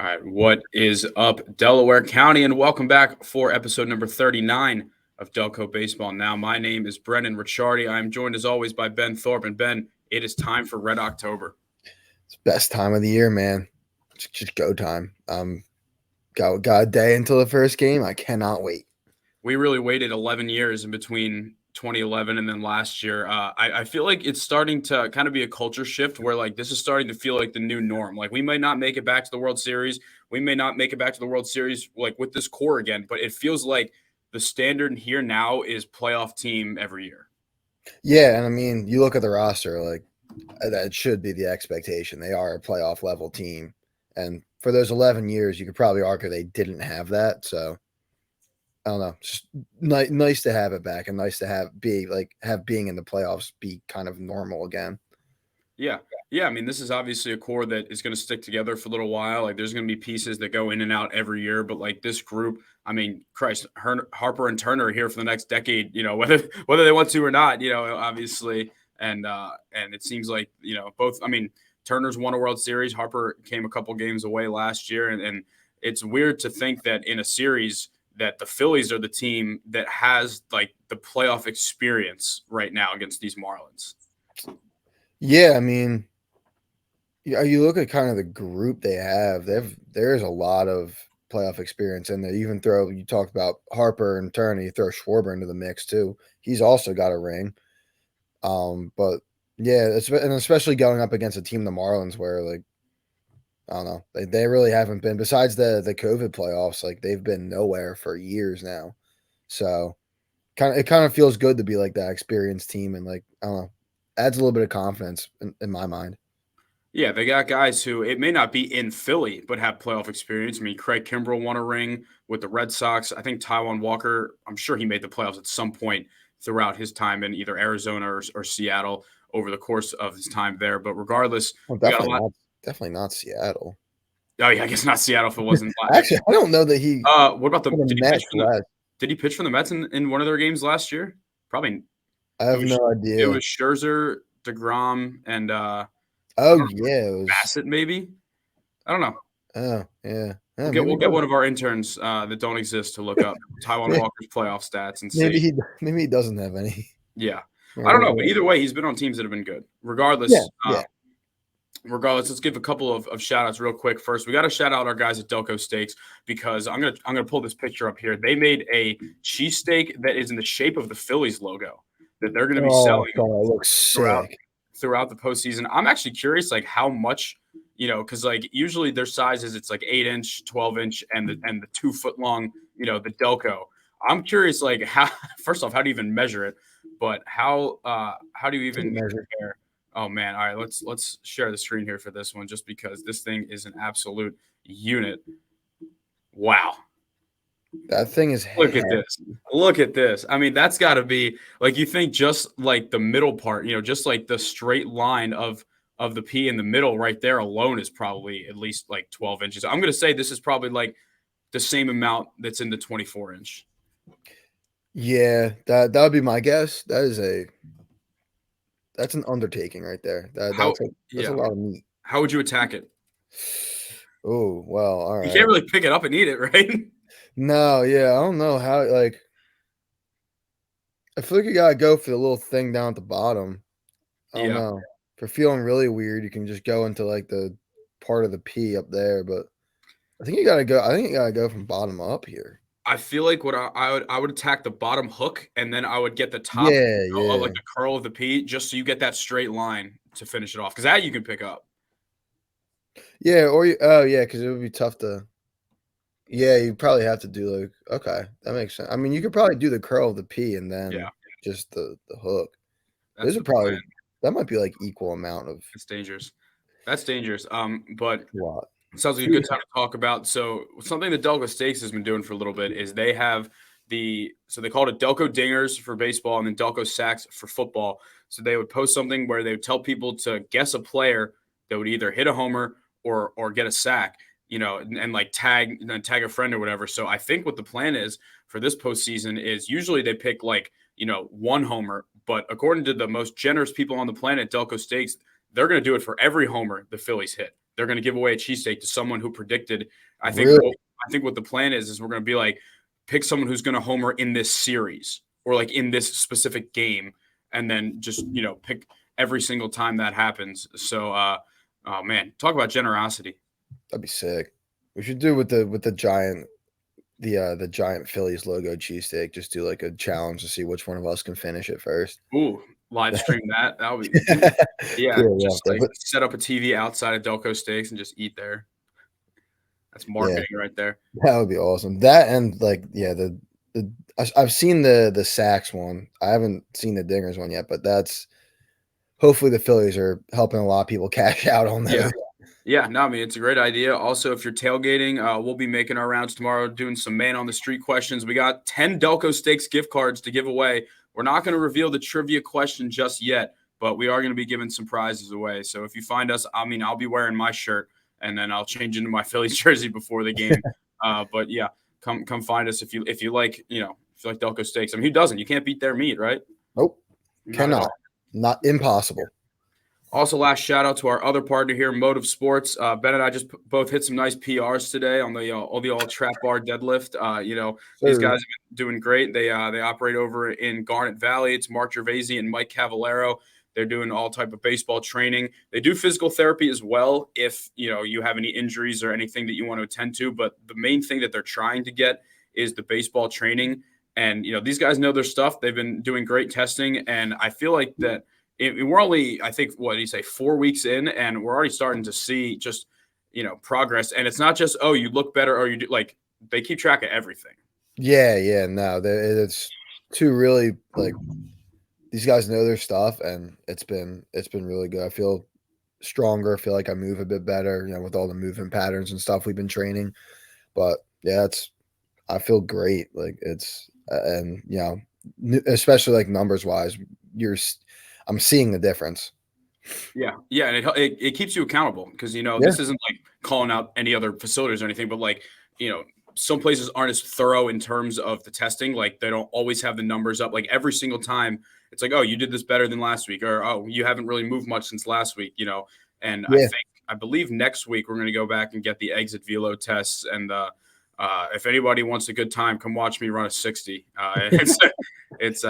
All right, what is up, Delaware County, and welcome back for episode number 39 of Delco Baseball Now. My name is Brendan Ricciardi. I am joined, as always, by Ben Thorpe. And Ben, it is time for Red October. It's the best time of the year, man. It's just go time. Got a day until the first game. I cannot wait. We really waited 11 years in between 2011 and then last year. I feel like it's starting to kind of be a culture shift where like this is starting to feel like the new norm. Like we might not make it back to the World Series. We may not make it back to the World Series like with this core again, but it feels like the standard here now is playoff team every year. Yeah, and I mean, you look at the roster, like that should be the expectation. They are a playoff level team. And for those 11 years, you could probably argue they didn't have that. So I don't know. Just nice to have it back, and nice to have being in the playoffs be kind of normal again. Yeah. I mean, this is obviously a core that is going to stick together for a little while. Like, there's going to be pieces that go in and out every year, but like this group, I mean, Christ, Harper and Turner are here for the next decade. You know, whether they want to or not. You know, obviously, and it seems like both. I mean, Turner's won a World Series. Harper came a couple games away last year, and it's weird to think that in a series that the Phillies are the team that has like the playoff experience right now against these Marlins. Yeah, I mean, you look at kind of the group they have. There's a lot of playoff experience in there. You talked about Harper and Turner. You throw Schwarber into the mix too. He's also got a ring. But yeah, and especially going up against a team, the Marlins, where like I don't know, they really haven't been besides the COVID playoffs. Like they've been nowhere for years now. So it kind of feels good to be like that experienced team, and like I don't know, adds a little bit of confidence in my mind. Yeah, they got guys who it may not be in Philly, but have playoff experience. I mean, Craig Kimbrell won a ring with the Red Sox. I think Taijuan Walker, I'm sure he made the playoffs at some point throughout his time in either Arizona or Seattle over the course of his time there. But regardless, Well, we got a lot. definitely not Seattle. Oh yeah, I guess not Seattle if it wasn't. Actually, I don't know that he. What about did he pitch for the Mets in one of their games last year? Probably. I have no idea. It was Scherzer, DeGrom, and oh yeah, it was Bassett maybe. I don't know. Oh yeah. We'll get one of our interns that don't exist to look up Taijuan Walker's playoff stats and see. Maybe he doesn't have any. Yeah, I don't know, but either way, he's been on teams that have been good. Regardless, let's give a couple of shout outs real quick. First, we got to shout out our guys at Delco Steaks because I'm gonna pull this picture up here. They made a cheesesteak that is in the shape of the Phillies logo that they're going to be selling. God, it looks sick. Throughout the postseason. I'm actually curious, like how much, because like usually their sizes, it's like 8-inch, 12-inch, and the 2 foot long, the Delco. I'm curious, like how. First off, how do you even measure it? But how do you even compare? Oh man! All right, let's share the screen here for this one, just because this thing is an absolute unit. Wow. That thing is Look at this. I mean, that's got to be like you think just like the middle part, just like the straight line of the P in the middle right there alone is probably at least like 12 inches. I'm going to say this is probably like the same amount that's in the 24-inch. Yeah, that would be my guess. That's an undertaking right there. That's a lot of meat. How would you attack it? Oh, well, all right. You can't really pick it up and eat it, right? No, yeah, I don't know how. Like, I feel like you gotta go for the little thing down at the bottom. I don't know. If you're feeling really weird, you can just go into like the part of the P up there. But I think you gotta go from bottom up here. I feel like what I would attack the bottom hook, and then I would get the top, like the curl of the P, just so you get that straight line to finish it off. Because that you can pick up. Yeah, because it would be tough to. Yeah, you probably have to do like okay, that makes sense. I mean, you could probably do the curl of the P and then just the hook. Those are probably that might be like equal amount of. It's dangerous. That's dangerous. But it sounds like a good time to talk about. So something that Delco Steaks has been doing for a little bit is they have so they called it Delco Dingers for baseball and then Delco Sacks for football. So they would post something where they would tell people to guess a player that would either hit a homer or get a sack. And like tag a friend or whatever. So I think what the plan is for this postseason is usually they pick like, one homer, but according to the most generous people on the planet, Delco Steaks, they're going to do it for every homer the Phillies hit. they're going to give away a cheesesteak to someone who predicted. Really? I think what the plan is we're going to be like, pick someone who's going to homer in this series or like in this specific game, and then just pick every single time that happens. So, oh man, talk about generosity. That'd be sick. We should do with the giant the giant Phillies logo cheesesteak. Just do like a challenge to see which one of us can finish it first. Ooh, live stream that. That would be yeah. Just like set up a TV outside of Delco Steaks and just eat there. That's marketing right there. That would be awesome. That and like the I've seen the Sacks one. I haven't seen the Dingers one yet, but that's hopefully the Phillies are helping a lot of people cash out on those. Yeah, no, I mean, it's a great idea. Also, if you're tailgating, we'll be making our rounds tomorrow, doing some man on the street questions. We got 10 Delco Steaks gift cards to give away. We're not going to reveal the trivia question just yet, but we are going to be giving some prizes away. So if you find us, I mean, I'll be wearing my shirt and then I'll change into my Phillies jersey before the game. But yeah, come find us if you like, if you like Delco Steaks. I mean, who doesn't? You can't beat their meat, right? Nope. Cannot. Not impossible. Also, last shout out to our other partner here, Motive Sports. Ben and I just both hit some nice PRs today on the all trap bar deadlift. These guys have been doing great. They operate over in Garnet Valley. It's Mark Gervasi and Mike Cavallero. They're doing all type of baseball training. They do physical therapy as well if you have any injuries or anything that you want to attend to. But the main thing that they're trying to get is the baseball training. And these guys know their stuff. They've been doing great testing, and I feel like that. We're only, I think, 4 weeks in, and we're already starting to see just, progress. And it's not just, oh, you look better or you do, like, they keep track of everything. Yeah. No, it's two really, like, these guys know their stuff, and it's been really good. I feel stronger. I feel like I move a bit better, with all the movement patterns and stuff we've been training. But yeah, I feel great. Like and especially like numbers wise, I'm seeing the difference. Yeah, and it keeps you accountable because this isn't like calling out any other facilities or anything, but like some places aren't as thorough in terms of the testing. Like they don't always have the numbers up. Like every single time, it's like, oh, you did this better than last week, or oh, you haven't really moved much since last week. And I believe next week we're going to go back and get the exit velo tests and if anybody wants a good time, come watch me run a 60. It's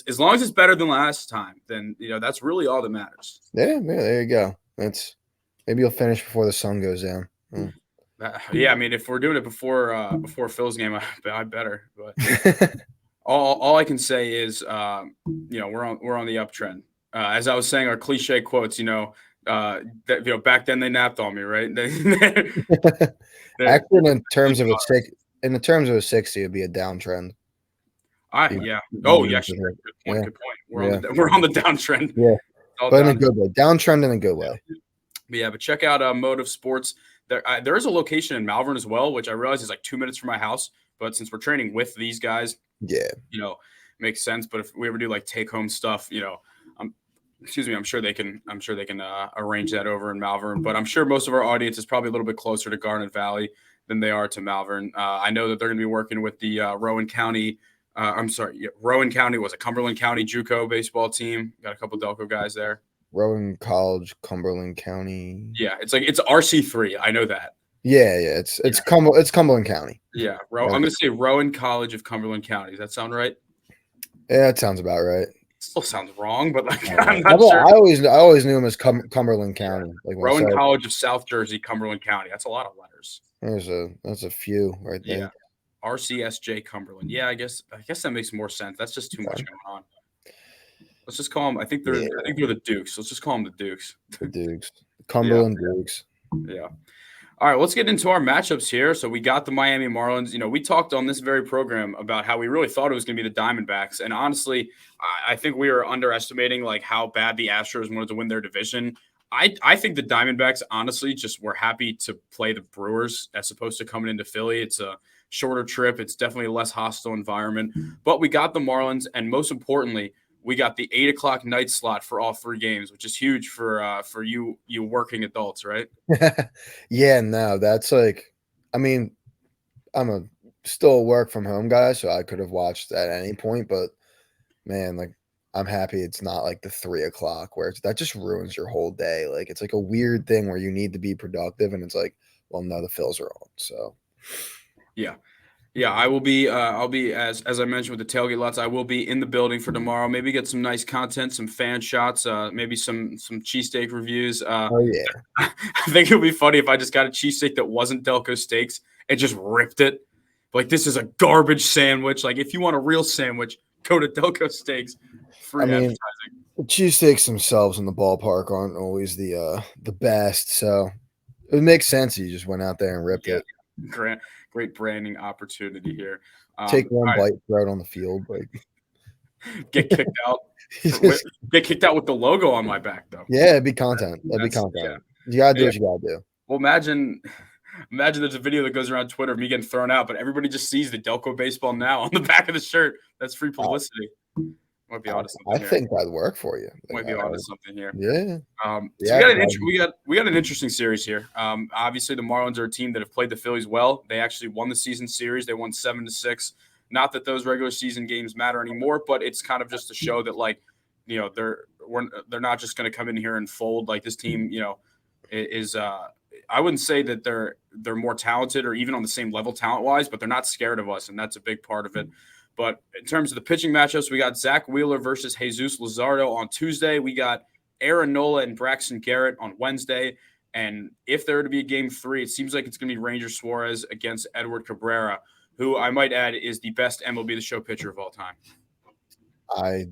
as long as it's better than last time, then that's really all that matters. Yeah, there you go. Maybe you'll finish before the sun goes down. I mean, if we're doing it before Phil's game, I better. But all I can say is, we're on the uptrend. As I was saying, our cliche quotes, back then they napped on me, right? Actually, in terms of a 60, it'd be a downtrend. Yeah. Oh, yeah. Sure. Good point. We're on the downtrend. Yeah, but in a good way. Downtrend in a good way. But check out Motive Sports. There is a location in Malvern as well, which I realize is like 2 minutes from my house. But since we're training with these guys, makes sense. But if we ever do like take home stuff, I'm sure they can arrange that over in Malvern. But I'm sure most of our audience is probably a little bit closer to Garnet Valley than they are to Malvern. I know that they're going to be working with the Rowan County. Rowan County was a Cumberland County JUCO baseball team. Got a couple Delco guys there. Rowan College, Cumberland County. Yeah, it's RC3. I know that. Yeah. It's Cumberland County. Yeah, I'm going to say Rowan College of Cumberland County. Does that sound right? Yeah, that sounds about right. Still sounds wrong, but I'm not sure. I always knew him as Cumberland County. Like Rowan College of South Jersey, Cumberland County. That's a lot of letters. That's a few right there. Yeah. RCSJ Cumberland. Yeah, I guess that makes more sense. That's just too much going on. Let's just call them. I think they're the Dukes. Let's just call them the Dukes. The Dukes. Cumberland Dukes. Yeah. All right, let's get into our matchups here. So we got the Miami Marlins. We talked on this very program about how we really thought it was going to be the Diamondbacks. And honestly, I think we were underestimating like how bad the Astros wanted to win their division. I think the Diamondbacks honestly just were happy to play the Brewers as opposed to coming into Philly. It's a shorter trip. It's definitely a less hostile environment. But we got the Marlins, and most importantly, we got the 8:00 night slot for all 3 games, which is huge for you working adults, right? Yeah, no, that's like, I mean, I'm still a work from home guy, so I could have watched at any point, but man, like I'm happy it's not like the 3 o'clock where that just ruins your whole day. Like it's like a weird thing where you need to be productive, and it's like, well, no, the Phils are on. So Yeah. Yeah, I will be. I'll be as I mentioned with the tailgate lots. I will be in the building for tomorrow. Maybe get some nice content, some fan shots. Maybe some cheesesteak reviews. oh yeah, I think it would be funny if I just got a cheesesteak that wasn't Delco steaks and just ripped it. Like this is a garbage sandwich. Like if you want a real sandwich, go to Delco Steaks. I Free mean, advertising. the cheesesteaks themselves in the ballpark aren't always the best, so it makes sense. You just went out there and ripped Yeah, it. great branding opportunity here. Take All one right, bite, throw it on the field. Like get kicked out. just, Get kicked out with the logo on my back though. yeah, it'd be content. That'd be That's yeah. content. You gotta do Yeah. what you gotta do. Well, imagine there's a video that goes around Twitter of me getting thrown out, but everybody just sees the Delco baseball now on the back of the shirt. That's free publicity. Might be onto I something here. think that'd work for you. Might be onto something here. Yeah. So Yeah. we got an interesting series here. Obviously, the Marlins are a team that have played the Phillies well. They actually won the season series. They won 7-6. Not that those regular season games matter anymore, but it's kind of just to show that, like, you know, they're not just going to come in here and fold. Like this team, you know, is I wouldn't say that they're more talented or even on the same level talent wise, but they're not scared of us, and that's a big part of it. But in terms of the pitching matchups, we got Zach Wheeler versus Jesus Luzardo on Tuesday. We got Aaron Nola and Braxton Garrett on Wednesday. And if there were to be a game 3, it seems like it's going to be Ranger Suarez against Edward Cabrera, who I might add is the best MLB The Show pitcher of all time. I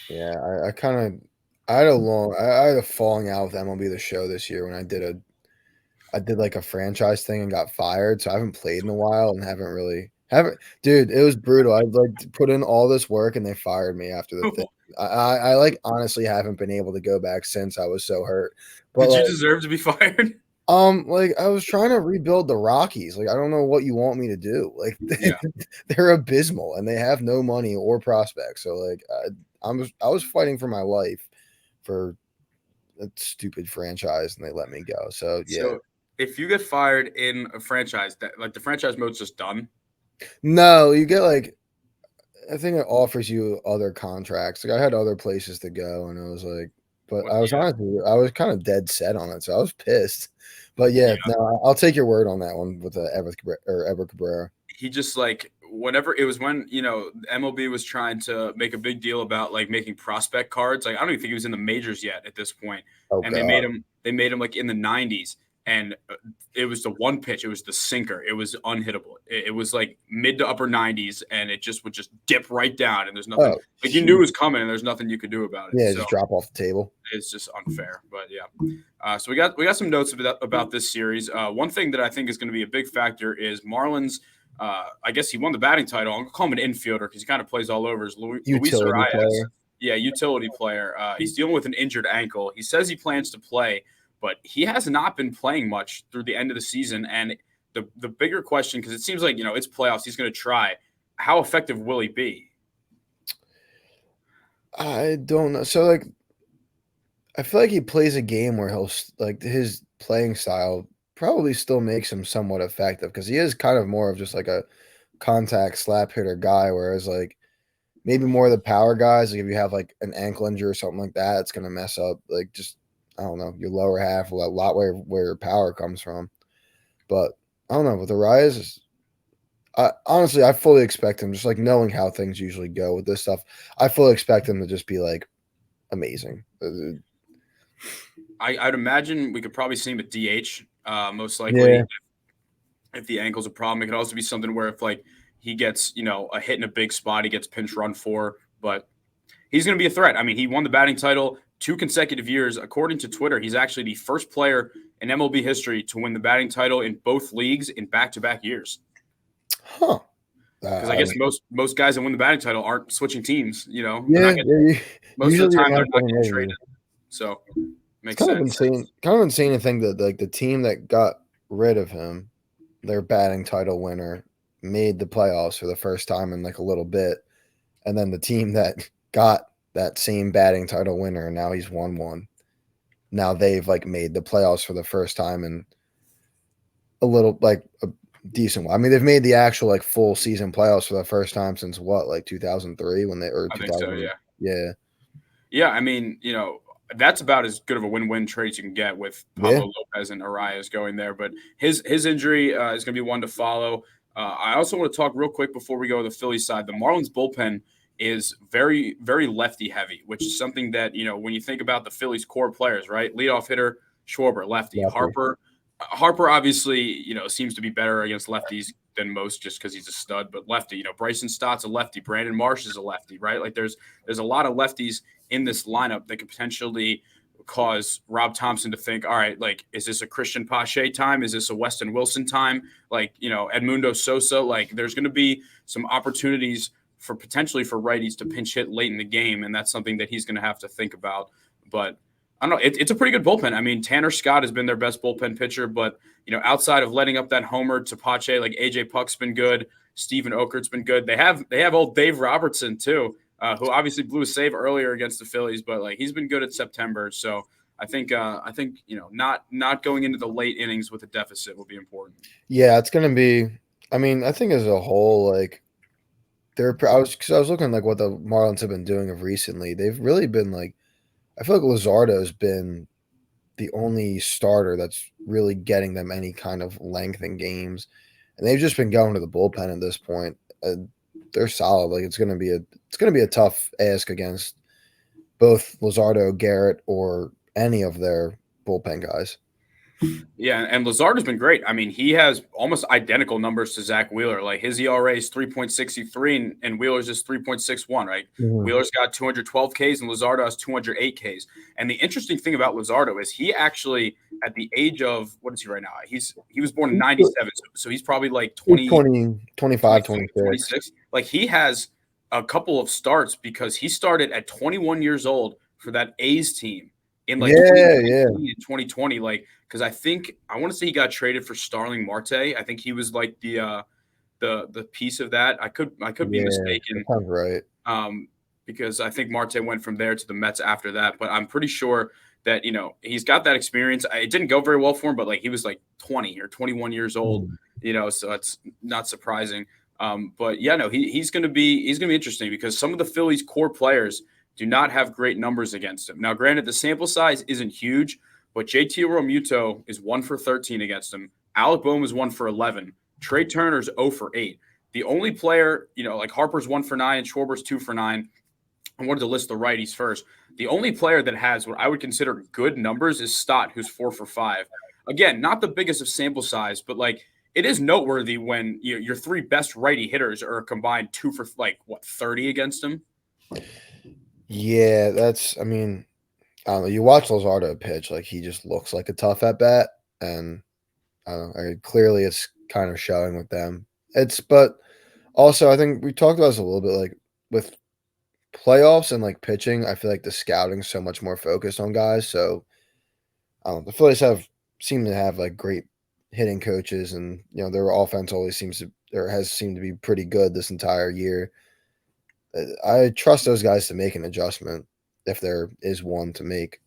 had a falling out with MLB The Show this year when I did like a franchise thing and got fired. So I haven't played in a while and haven't, dude, it was brutal. I like put in all this work and they fired me after the thing. I like honestly haven't been able to go back since I was so hurt. But did you deserve to be fired? Like I was trying to rebuild the Rockies. Like I don't know what you want me to do. Like Yeah. they're abysmal and they have no money or prospects. So like I was fighting for my life for a stupid franchise and they let me go. So yeah. So if you get fired in a franchise, that like the franchise mode's just done. No, you get like I think it offers you other contracts. Like I had other places to go and I was like, but I was honestly I was kind of dead set on it. So I was pissed. But yeah, no, I'll take your word on that one with Ever Cabrera. He just like whenever it was when, you know, MLB was trying to make a big deal about like making prospect cards. Like I don't even think he was in the majors yet at this point. Oh, and God. they made him like in the 90s. And it was the one pitch. It was the sinker. It was unhittable. It was like mid to upper 90s, and it just would just dip right down. And there's nothing like you knew it was coming, and there's nothing you could do about it. Yeah, so just drop off the table. It's just unfair. But yeah, so we got some notes about this series. One thing that I think is going to be a big factor is Marlins. I guess he won the batting title. I'm gonna call him an infielder because he kind of plays all over. Luis Arias. Yeah, utility player. He's dealing with an injured ankle. He says he plans to play, but he has not been playing much through the end of the season. And the bigger question, because it seems like, you know, it's playoffs, he's going to try. How effective will he be? I don't know. So, like, I feel like he plays a game where he'll, like, his playing style probably still makes him somewhat effective because he is kind of more of just like a contact slap hitter guy, whereas, like, maybe more of the power guys, like if you have like an ankle injury or something like that, it's going to mess up, like, just I don't know, your lower half, a lot where your power comes from. But I don't know, with Arias, honestly, I fully expect him, just like knowing how things usually go with this stuff, I fully expect him to just be like amazing. I'd imagine we could probably see him at DH, most likely. Yeah. If the ankle's a problem, it could also be something where if like he gets, you know, a hit in a big spot, he gets pinch run for, but he's going to be a threat. I mean, he won the batting title 2 consecutive years. According to Twitter, he's actually the first player in MLB history to win the batting title in both leagues in back-to-back years. Huh. Because I guess most guys that win the batting title aren't switching teams, you know. Yeah. Most of the time they're not getting traded. So makes sense. Kind of insane to think that like the team that got rid of him, their batting title winner, made the playoffs for the first time in like a little bit. And then the team that got that same batting title winner, and now he's won one. Now they've like made the playoffs for the first time in a little like a decent one. I mean, they've made the actual like full season playoffs for the first time since what, like 2003 when they or I 2000, think so, yeah. Yeah. Yeah, I mean, that's about as good of a win-win trade as you can get with Yeah. Pablo Lopez and Arias going there. But his injury is going to be one to follow. I also want to talk real quick before we go to the Phillies side. The Marlins bullpen is very, very lefty heavy, which is something that when you think about the Phillies core players, right? Leadoff hitter Schwarber, lefty. Lefty. Harper obviously seems to be better against lefties than most just because he's a stud. But lefty, Bryson Stott's a lefty. Brandon Marsh is a lefty, right? Like there's a lot of lefties in this lineup that could potentially cause Rob Thompson to think, all right, like, is this a Christian Pache time? Is this a Weston Wilson time? Like, Edmundo Sosa, like there's going to be some opportunities for potentially for righties to pinch hit late in the game. And that's something that he's going to have to think about. But I don't know. It's a pretty good bullpen. I mean, Tanner Scott has been their best bullpen pitcher, but outside of letting up that homer to Pache, like AJ Puck's been good. Stephen Okert's been good. They have old Dave Robertson too, who obviously blew a save earlier against the Phillies, but like he's been good at September. So I think not going into the late innings with a deficit will be important. Yeah, it's gonna be. I mean, I think as a whole, like I was looking like what the Marlins have been doing of recently. They've really been like, I feel like Luzardo's been the only starter that's really getting them any kind of length in games, and they've just been going to the bullpen at this point. They're solid. Like it's gonna be a tough ask against both Luzardo, Garrett, or any of their bullpen guys. Yeah, and Lazard has been great. I mean, he has almost identical numbers to Zach Wheeler. Like his ERA is 3.63 and Wheeler's is 3.61, right? Mhm. Wheeler's got 212 Ks and Lazardo has 208 Ks. And the interesting thing about Lazardo is he actually, at the age of, what is he right now? He was born in 97, so he's probably like 20, 25, 26. 26. Like he has a couple of starts because he started at 21 years old for that A's team in like Yeah, yeah. 2019 and 2020. Like, because I want to say he got traded for Starling Marte. I think he was like the piece of that. I could be Yeah, that mistaken. sounds right. Because I think Marte went from there to the Mets after that. But I'm pretty sure that he's got that experience. It didn't go very well for him, but like he was like 20 or 21 years old. Mhm. So it's not surprising. But yeah, no, he's gonna be interesting because some of the Phillies core players do not have great numbers against him. Now, granted, the sample size isn't huge, but JT Realmuto is 1 for 13 against him. Alec Boehm is 1 for 11. Trey Turner's 0 for 8. The only player, like Harper's 1 for 9 and Schwarber's 2 for 9. I wanted to list the righties first. The only player that has what I would consider good numbers is Stott, who's 4 for 5. Again, not the biggest of sample size, but like it is noteworthy when your three best righty hitters are combined 2 for 30 against him. Yeah, I mean, I don't know. You watch Luzardo pitch, like he just looks like a tough at bat, and I don't know. Clearly, it's kind of showing with them. But also I think we talked about this a little bit, like with playoffs and like pitching. I feel like the scouting's so much more focused on guys. So I don't know. The Phillies seem to have like great hitting coaches, and their offense always seems to or has seemed to be pretty good this entire year. I trust those guys to make an adjustment if there is one to make.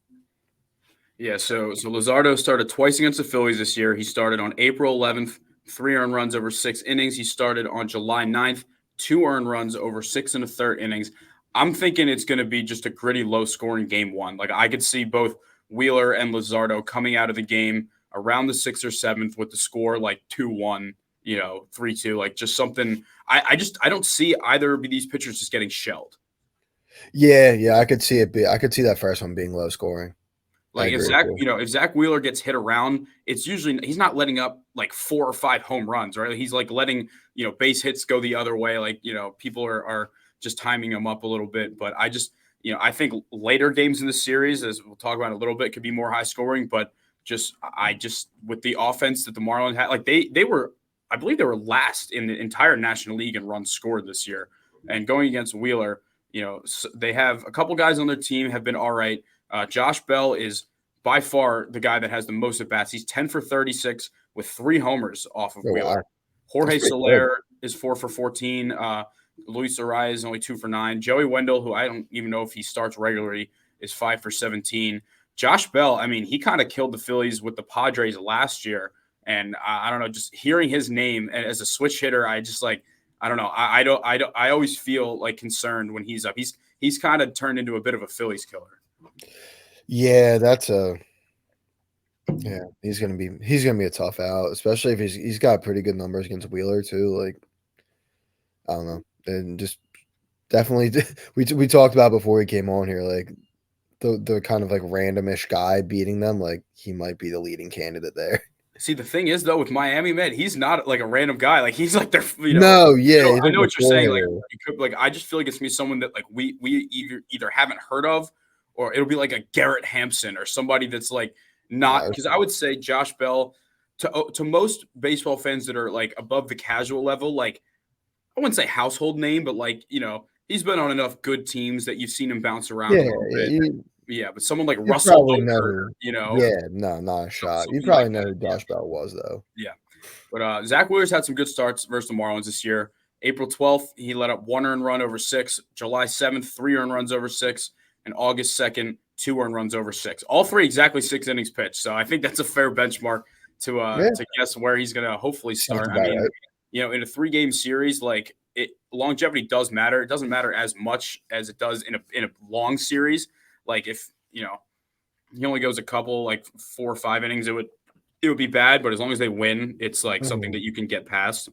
Yeah, so Luzardo started twice against the Phillies this year. He started on April 11th, 3 earned runs over 6 innings. He started on July 9th, 2 earned runs over 6 and a third innings. I'm thinking it's going to be just a gritty, low-scoring game one. Like I could see both Wheeler and Luzardo coming out of the game around the 6th or 7th with the score like 2-1, 3-2, like just something. I don't see either of these pitchers just getting shelled. Yeah, I could see I could see that first one being low scoring. I Like agree with you. if Zach Wheeler gets hit around, it's usually he's not letting up like 4 or 5 home runs, right? He's like letting, base hits go the other way. Like, people are just timing him up a little bit. But I just, I think later games in the series, as we'll talk about in a little bit, could be more high scoring. But I just with the offense that the Marlins had, like they were, I believe they were last in the entire National League in runs scored this year. And going against Wheeler, they have a couple guys on their team have been all right. Josh Bell is by far the guy that has the most at bats. He's 10 for 36 with 3 homers off of Oh, Wheeler. wow. Jorge That's pretty good. Soler is 4 for 14. Luis Arias is only 2 for 9. Joey Wendell, who I don't even know if he starts regularly, is 5 for 17. Josh Bell, I mean, he kind of killed the Phillies with the Padres last year. And I don't know, just hearing his name as a switch hitter, I just like, I don't know. I always feel like concerned when he's up. He's he's kind of turned into a bit of a Phillies killer. Yeah, he's gonna be a tough out, especially if he's got pretty good numbers against Wheeler too. Like, I don't know, and just definitely we talked about before he came on here, like the kind of like randomish guy beating them, like he might be the leading candidate there. See, the thing is though, with Miami, man, he's not like a random guy. Like he's like their, No, yeah, he's I like know the what you're saying. Like hitter. you could, like I just feel like it's gonna be someone that like we either haven't heard of, or it'll be like a Garrett Hampson or somebody that's like not, because I would say Josh Bell to most baseball fans that are like above the casual level, like I wouldn't say household name, but like he's been on enough good teams that you've seen him bounce around a Yeah, little bit. Yeah, but someone like you Russell probably know Okert, who. Yeah, no, not a shot. You someone like probably know that. who Josh Bell was though. Yeah. But Zach Wheeler's had some good starts versus the Marlins this year. April 12th, he let up 1 earned run over 6. July 7th, 3 earned runs over 6. And August 2nd, 2 earned runs over 6. All three exactly 6 innings pitched. So I think that's a fair benchmark to guess where he's going to hopefully start. I mean, right. in a 3-game series, like longevity does matter. It doesn't matter as much as it does in a long series. Like if he only goes a couple, like 4 or 5 innings, it would be bad, but as long as they win, it's like something that you can get past.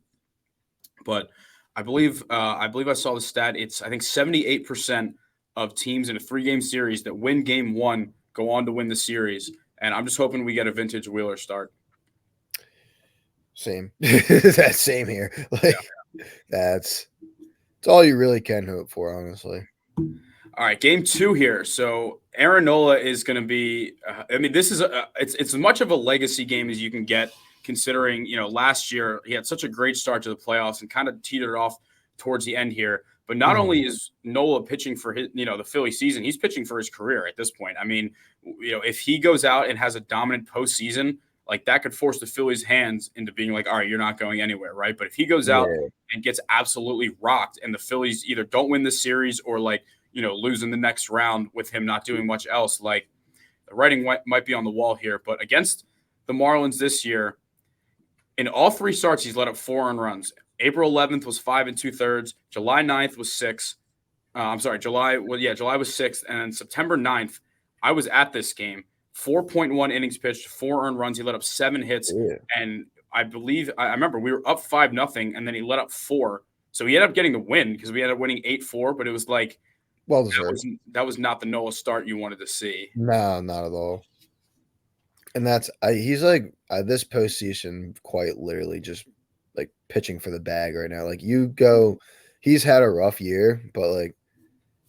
But I believe I saw the stat. It's I think 78% of teams in a 3-game series that win game 1 go on to win the series. And I'm just hoping we get a vintage Wheeler start. Same. That's same here. Like it's all you really can hope for, honestly. All right, game 2 here. So Aaron Nola is going to be. I mean, this is it's as much of a legacy game as you can get, considering last year he had such a great start to the playoffs and kind of teetered off towards the end here. But not only is Nola pitching for his the Philly season, he's pitching for his career at this point. I mean, if he goes out and has a dominant postseason, like that could force the Phillies' hands into being like, all right, you're not going anywhere, right? But if he goes out and gets absolutely rocked, and the Phillies either don't win the series or like losing the next round with him not doing much else, like the writing might be on the wall here. But against the Marlins this year, in all 3 starts, he's let up 4 earned runs. April 11th was 5 2/3. July 9th was 6. July was 6th. And September 9th, I was at this game. 4.1 innings pitched, 4 earned runs. He let up 7 hits. Yeah. And I remember we were up 5-0, and then he let up 4. So he ended up getting the win because we ended up winning 8-4, but it was like, well deserved. That was not the Nola start you wanted to see. No, not at all. And he's like this postseason, quite literally just like pitching for the bag right now. Like he's had a rough year, but like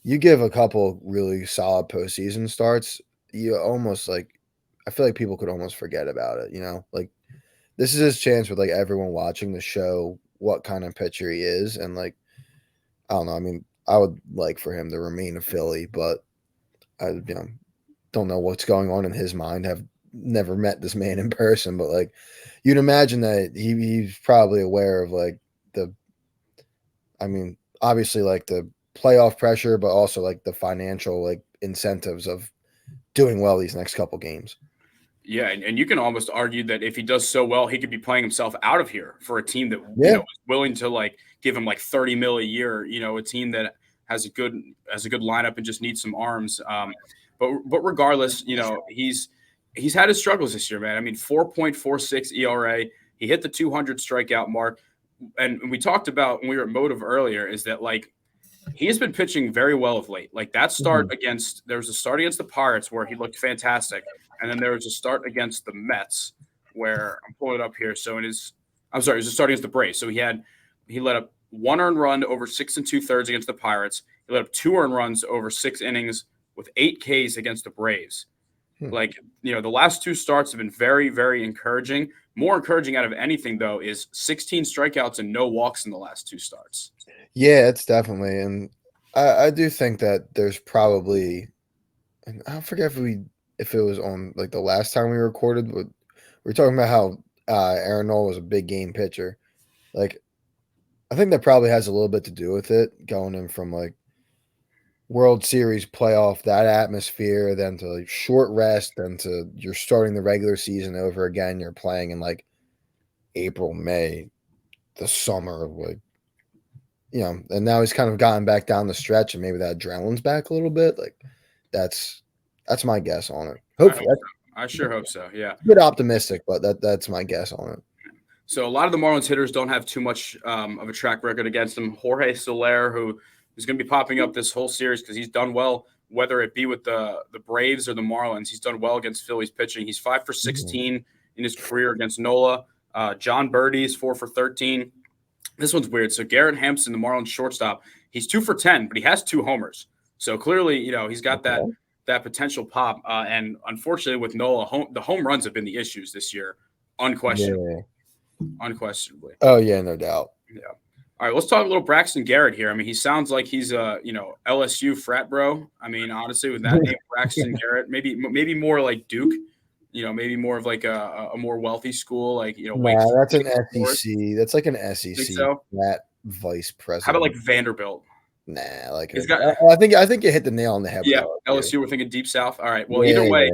you give a couple really solid postseason starts, you almost like I feel like people could almost forget about it. Like this is his chance with like everyone watching the show what kind of pitcher he is, and like I don't know. I mean, I would like for him to remain a Philly, but I don't know what's going on in his mind. Have never met this man in person, but like you'd imagine that he's probably aware of like obviously like the playoff pressure, but also like the financial like incentives of doing well these next couple games. Yeah, and you can almost argue that if he does so well, he could be playing himself out of here for a team that is willing to like give him like $30 million a year. A team that has a good lineup and just needs some arms. But regardless, he's had his struggles this year, man. I mean, 4.46 ERA. He hit the 200 strikeout mark, and we talked about when we were at Motive earlier is that like he has been pitching very well of late. Like that start there was a start against the Pirates where he looked fantastic. And then there was a start against the Mets where I'm pulling it up here. So it was a start against the Braves. So he let up 1 earned run over 6 2/3 against the Pirates. He let up 2 earned runs over 6 innings with 8 Ks against the Braves. Like, the last 2 starts have been very, very encouraging. More encouraging out of anything, though, is 16 strikeouts and no walks in the last 2 starts. Yeah, it's definitely. And I do think that there's probably, and I forget if it was on like the last time we recorded, but we were talking about how Aaron Nola was a big game pitcher. Like, I think that probably has a little bit to do with it, going in from like World Series playoff, that atmosphere, then to like short rest, then to you're starting the regular season over again. You're playing in like April, May, the summer, like and now he's kind of gotten back down the stretch, and maybe that adrenaline's back a little bit. Like that's my guess on it. I hope Hopefully, so. I sure hope so. Yeah. a bit optimistic, but that's my guess on it. So a lot of the Marlins hitters don't have too much of a track record against them. Jorge Soler, who is going to be popping up this whole series because he's done well, whether it be with the Braves or the Marlins. He's done well against Phillies pitching. He's 5 for 16 in his career against Nola. John Birdie is 4 for 13. This one's weird. So Garrett Hampson, the Marlins shortstop, he's 2 for 10, but he has 2 homers. So clearly, he's got that potential pop. And unfortunately, with Nola, the home runs have been the issues this year, unquestionably. Yeah. Unquestionably. Oh yeah, no doubt. Yeah. All right, let's talk a little Braxton Garrett here. I mean, he sounds like he's a LSU frat bro. I mean, honestly, with that name, Braxton Garrett, maybe more like Duke. Maybe more of like a more wealthy school, like Wake. Nah, that's an SEC. That's like an SEC. Think so? That vice president. How about like Vanderbilt? Nah, like He's got. I think you hit the nail on the head. Yeah, with LSU. We're thinking Deep South. All right. Well, either way,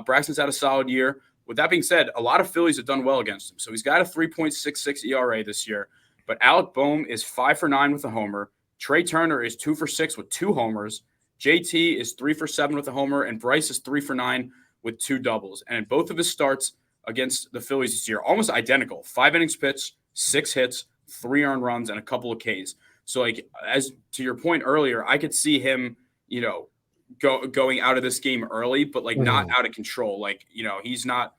Braxton's had a solid year. With that being said, a lot of Phillies have done well against him. So he's got a 3.66 ERA this year. But Alec Boehm is 5 for 9 with a homer. Trey Turner is 2 for 6 with 2 homers. JT is 3 for 7 with a homer. And Bryce is 3 for 9 with 2 doubles. And in both of his starts against the Phillies this year, almost identical. 5 innings pitched, 6 hits, 3 earned runs, and a couple of Ks. So, like, as to your point earlier, I could see him, going out of this game early, but like not out of control. Like, he's not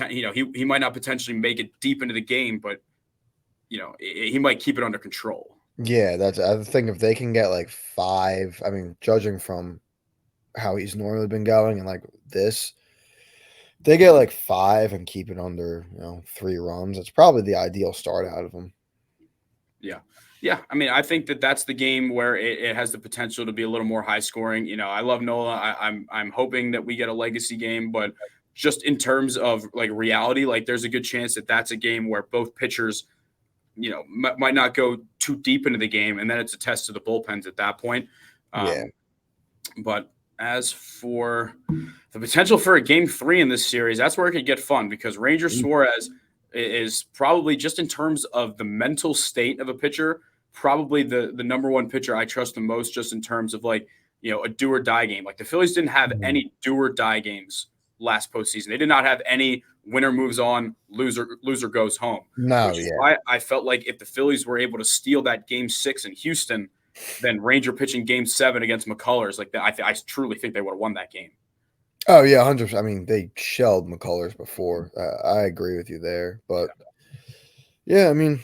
he might not potentially make it deep into the game, but he might keep it under control. Yeah, I think if they can get like 5, I mean, judging from how he's normally been going and like this, they get like 5 and keep it under 3 runs. It's probably the ideal start out of them. Yeah. I mean, I think that's the game where it has the potential to be a little more high scoring. I love Nola. I'm hoping that we get a legacy game, but just in terms of like reality, like there's a good chance that that's a game where both pitchers, might not go too deep into the game, and then it's a test of the bullpens at that point. But as for the potential for a game 3 in this series, that's where it could get fun because Ranger Suarez is probably, just in terms of the mental state of a pitcher, probably the number one pitcher I trust the most, just in terms of like, a do or die game. Like the Phillies didn't have any do or die games last postseason. They did not have any winner moves on, loser goes home. No, which is why I felt like if the Phillies were able to steal that game 6 in Houston, then Ranger pitching game 7 against McCullers, like that, I truly think they would have won that game. Oh yeah, 100%. I mean, they shelled McCullers before. I agree with you there, but yeah, I mean,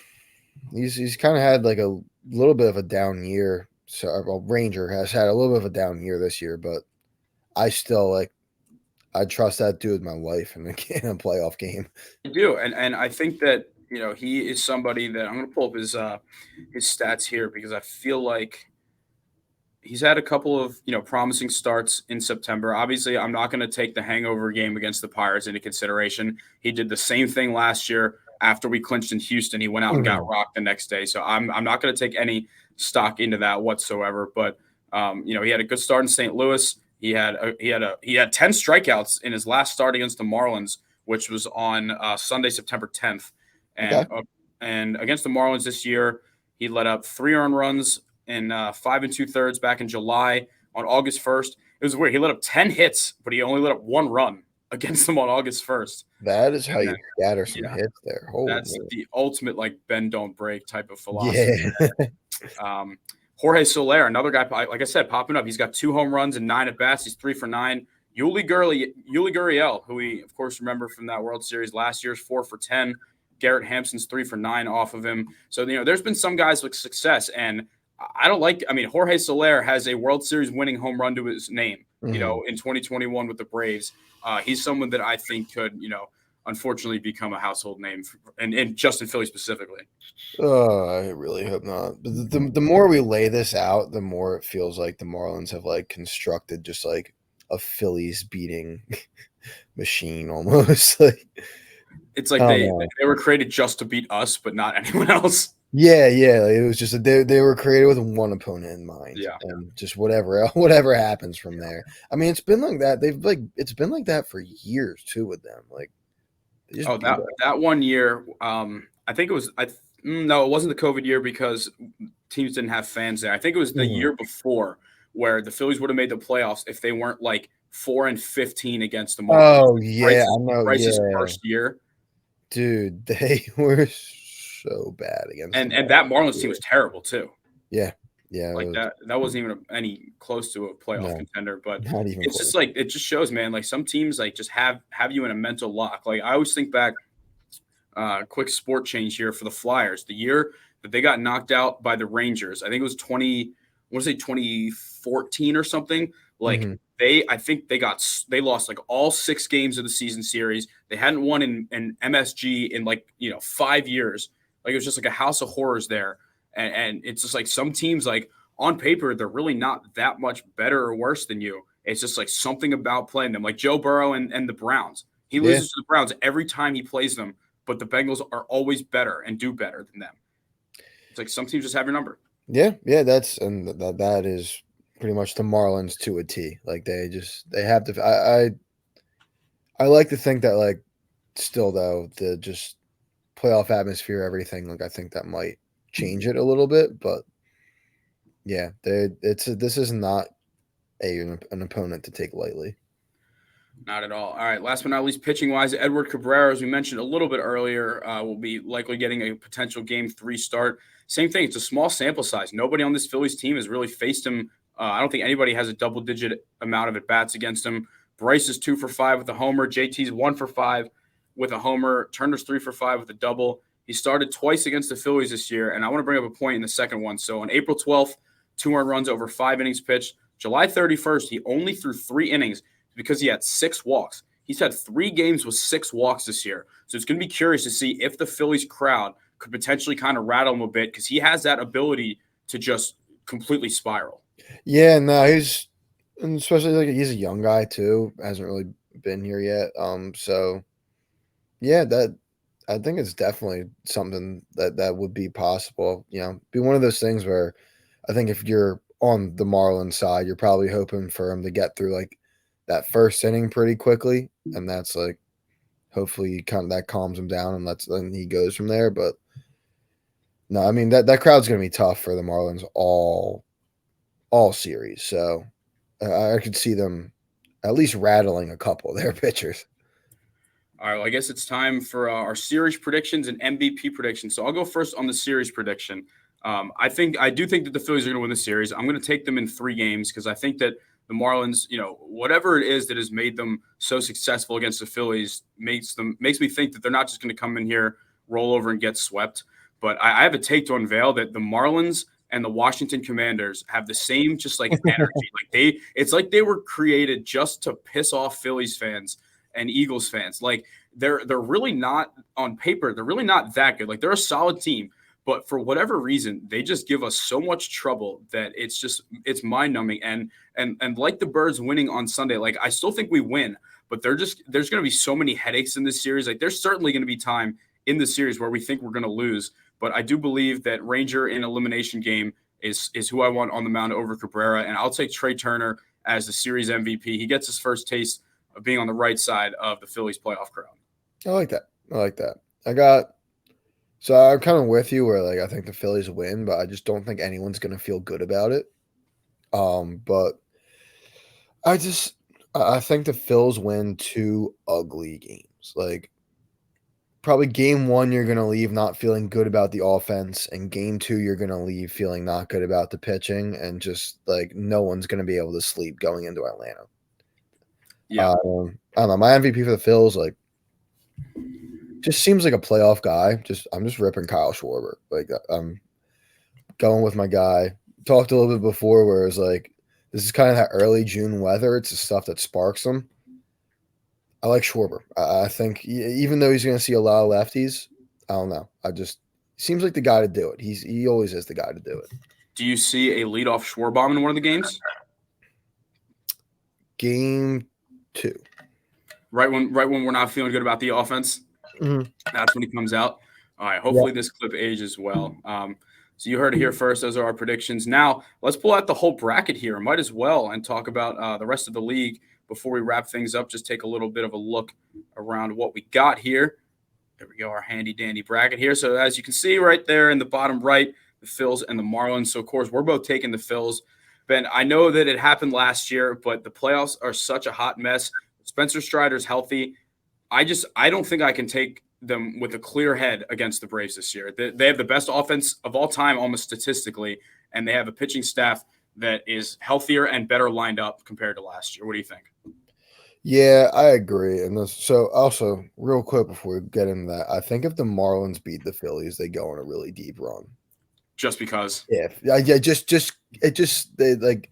he's kind of had like a little bit of a down year. So, Ranger has had a little bit of a down year this year, but I still I trust that dude with my life in a playoff game. I do, and I think that he is somebody that I'm going to pull up his stats here because I feel like he's had a couple of promising starts in September. Obviously, I'm not going to take the hangover game against the Pirates into consideration. He did the same thing last year after we clinched in Houston. He went out and got rocked the next day. So I'm not going to take any stock into that whatsoever. But he had a good start in St. Louis. He had 10 strikeouts in his last start against the Marlins, which was on Sunday, September 10th. And against the Marlins this year, he let up 3 earned runs in 5 2/3 back in July. On August 1st, it was weird. He let up 10 hits, but he only let up 1 run against them on August 1st. That is how you scatter some hits there. That's the ultimate like bend don't break type of philosophy. Yeah. Jorge Soler, another guy, like I said, popping up. He's got 2 home runs and 9 at bats. He's 3 for 9. Yuli Gurriel, who we of course remember from that World Series last year's, 4 for 10. Garrett Hampson's 3 for 9 off of him. So there's been some guys with success, and Jorge Soler has a World Series winning home run to his name. In 2021 with the Braves. He's someone that I think could unfortunately become a household name, and just in Philly specifically. I really hope not. But the more we lay this out, the more it feels like the Marlins have like constructed just like a Phillies beating machine almost. It's like they were created just to beat us, but not anyone else. Yeah. It was just they were created with one opponent in mind. Yeah. And just whatever happens from there. I mean, it's been like that. It's been like that for years too with them. Like that 1 year, I think it was no, it wasn't the COVID year because teams didn't have fans there. I think it was the Mhm. year before where the Phillies would have made the playoffs if they weren't like 4-15 against the Marlins. Oh, yeah, I know, Bryce's yeah. first year, Dude, they were so bad against the and Marlins. that Marlins team was terrible too. Yeah. Yeah, it Like was that wasn't even any close to a playoff no, contender. But not even it's close. just like it just shows, man. Like some teams like just have you in a mental lock. Like I always think back. Quick sport change here for the Flyers. The year that they got knocked out by the Rangers, I think it was 20. I want to say 2014 or something. Like Mhm. I think they lost like all 6 games of the season series. They hadn't won in MSG in like 5 years. Like it was just like a house of horrors there. And it's just like some teams like on paper they're really not that much better or worse than you. It's just like something about playing them, like Joe Burrow and the Browns. He Yeah. loses to the Browns every time he plays them, but the Bengals are always better and do better than them. It's like some teams just have your number. Yeah, yeah, that is pretty much the Marlins to a T. Like they have to I like to think that like still though the just playoff atmosphere, everything, like I think that might change it a little bit, but yeah, this is not an opponent to take lightly. Not at all. All right. Last but not least, pitching wise, Edward Cabrera, as we mentioned a little bit earlier, will be likely getting a potential Game 3 start. Same thing. It's a small sample size. Nobody on this Phillies team has really faced him. I don't think anybody has a double-digit amount of at bats against him. Bryce is 2 for 5 with a homer. JT's 1 for 5 with a homer. Turner's 3 for 5 with a double. He started twice against the Phillies this year, and I want to bring up a point in the second one. So on April 12th, 2 earned runs over 5 innings pitched. July 31st, he only threw 3 innings because he had 6 walks. He's had 3 games with 6 walks this year. So it's going to be curious to see if the Phillies crowd could potentially kind of rattle him a bit because he has that ability to just completely spiral. Yeah, no, and especially like he's a young guy too, hasn't really been here yet. So yeah, that I think it's definitely something that would be possible. Be one of those things where I think if you're on the Marlins side, you're probably hoping for him to get through like that first inning pretty quickly, and that's like hopefully kind of that calms him down and then he goes from there. But no, I mean that crowd's gonna be tough for the Marlins all series. So I could see them at least rattling a couple of their pitchers. All right, well, I guess it's time for our series predictions and MVP predictions. So I'll go first on the series prediction. I do think that the Phillies are going to win the series. I'm going to take them in 3 games because I think that the Marlins, whatever it is that has made them so successful against the Phillies, makes me think that they're not just going to come in here, roll over, and get swept. But I have a take to unveil that the Marlins and the Washington Commanders have the same just like energy. It's like they were created just to piss off Phillies fans and Eagles fans. Like they're really not on paper. They're really not that good. Like they're a solid team, but for whatever reason, they just give us so much trouble that it's mind numbing. And like the Birds winning on Sunday, like I still think we win, but there's going to be so many headaches in this series. Like there's certainly going to be time in the series where we think we're going to lose, but I do believe that Ranger in elimination game is who I want on the mound over Cabrera, and I'll take Trey Turner as the series MVP. He gets his first taste of being on the right side of the Phillies playoff crowd. I like that. I like that. So I'm kind of with you where like I think the Phillies win, but I just don't think anyone's gonna feel good about it. But I just I think the Phils win 2 ugly games. Like probably game 1 you're gonna leave not feeling good about the offense, and game 2 you're gonna leave feeling not good about the pitching, and just like no one's gonna be able to sleep going into Atlanta. Yeah. I don't know. My MVP for the Phils, like, just seems like a playoff guy. I'm just ripping Kyle Schwarber. Like I'm going with my guy. Talked a little bit before where it's like this is kind of that early June weather. It's the stuff that sparks them. I like Schwarber. I think even though he's going to see a lot of lefties, I don't know. I just seems like the guy to do it. He always is the guy to do it. Do you see a leadoff Schwarber in one of the games? Game 2. Right when we're not feeling good about the offense, that's when he comes out. All right. Hopefully this clip ages well. So you heard it here first. Those are our predictions. Now let's pull out the whole bracket here. Might as well and talk about the rest of the league before we wrap things up. Just take a little bit of a look around what we got here. There we go, our handy dandy bracket here. So as you can see right there in the bottom right, the Phils and the Marlins. So, of course, we're both taking the Phils. Ben, I know that it happened last year, but the playoffs are such a hot mess. Spencer Strider's healthy. I don't think I can take them with a clear head against the Braves this year. They have the best offense of all time, almost statistically, and they have a pitching staff that is healthier and better lined up compared to last year. What do you think? Yeah, I agree. And so also real quick before we get into that, I think if the Marlins beat the Phillies, they go on a really deep run. Just because? Yeah, just they like.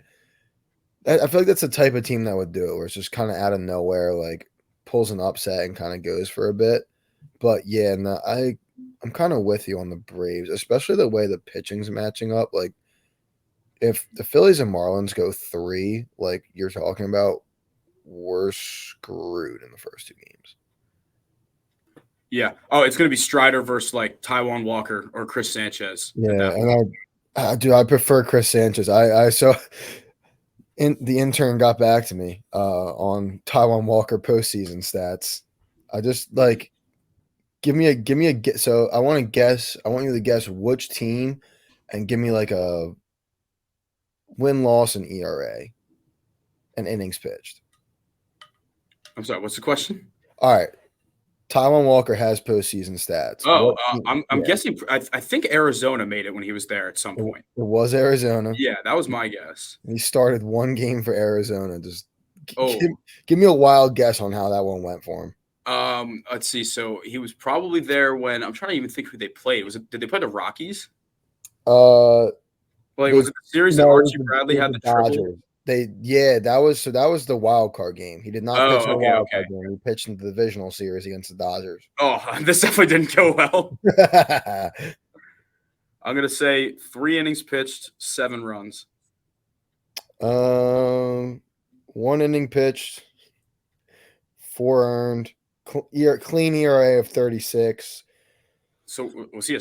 I feel like that's the type of team that would do it, where it's just kind of out of nowhere, like pulls an upset and kind of goes for a bit. But yeah, no, I'm kind of with you on the Braves, especially the way the pitching's matching up. Like if the Phillies and Marlins go 3, like you're talking about, we're screwed in the first 2 games. Yeah. Oh, it's going to be Strider versus like Taijuan Walker or Chris Sanchez. Yeah, and I prefer Chris Sanchez. I so the intern got back to me on Taijuan Walker postseason stats. I just like give me a guess. So I want to guess. I want you to guess which team, and give me like a win loss and ERA and innings pitched. I'm sorry. What's the question? All right. Taijuan Walker has postseason stats. Oh, I'm guessing. I think Arizona made it when he was there at some point. It was Arizona. Yeah, that was my guess. He started 1 game for Arizona. Just Oh, give me a wild guess on how that one went for him. Let's see. So he was probably there when I'm trying to even think who they played. Did they play the Rockies? Like, was it the series that Archie Bradley had the Dodgers. triple? That was the wild card game. He did not pitch in the wild Okay. card game. He pitched in the divisional series against the Dodgers. Oh, this definitely didn't go well. I'm gonna say 3 innings pitched, 7 runs. 1 inning pitched, 4 earned, clean ERA of 36. So was he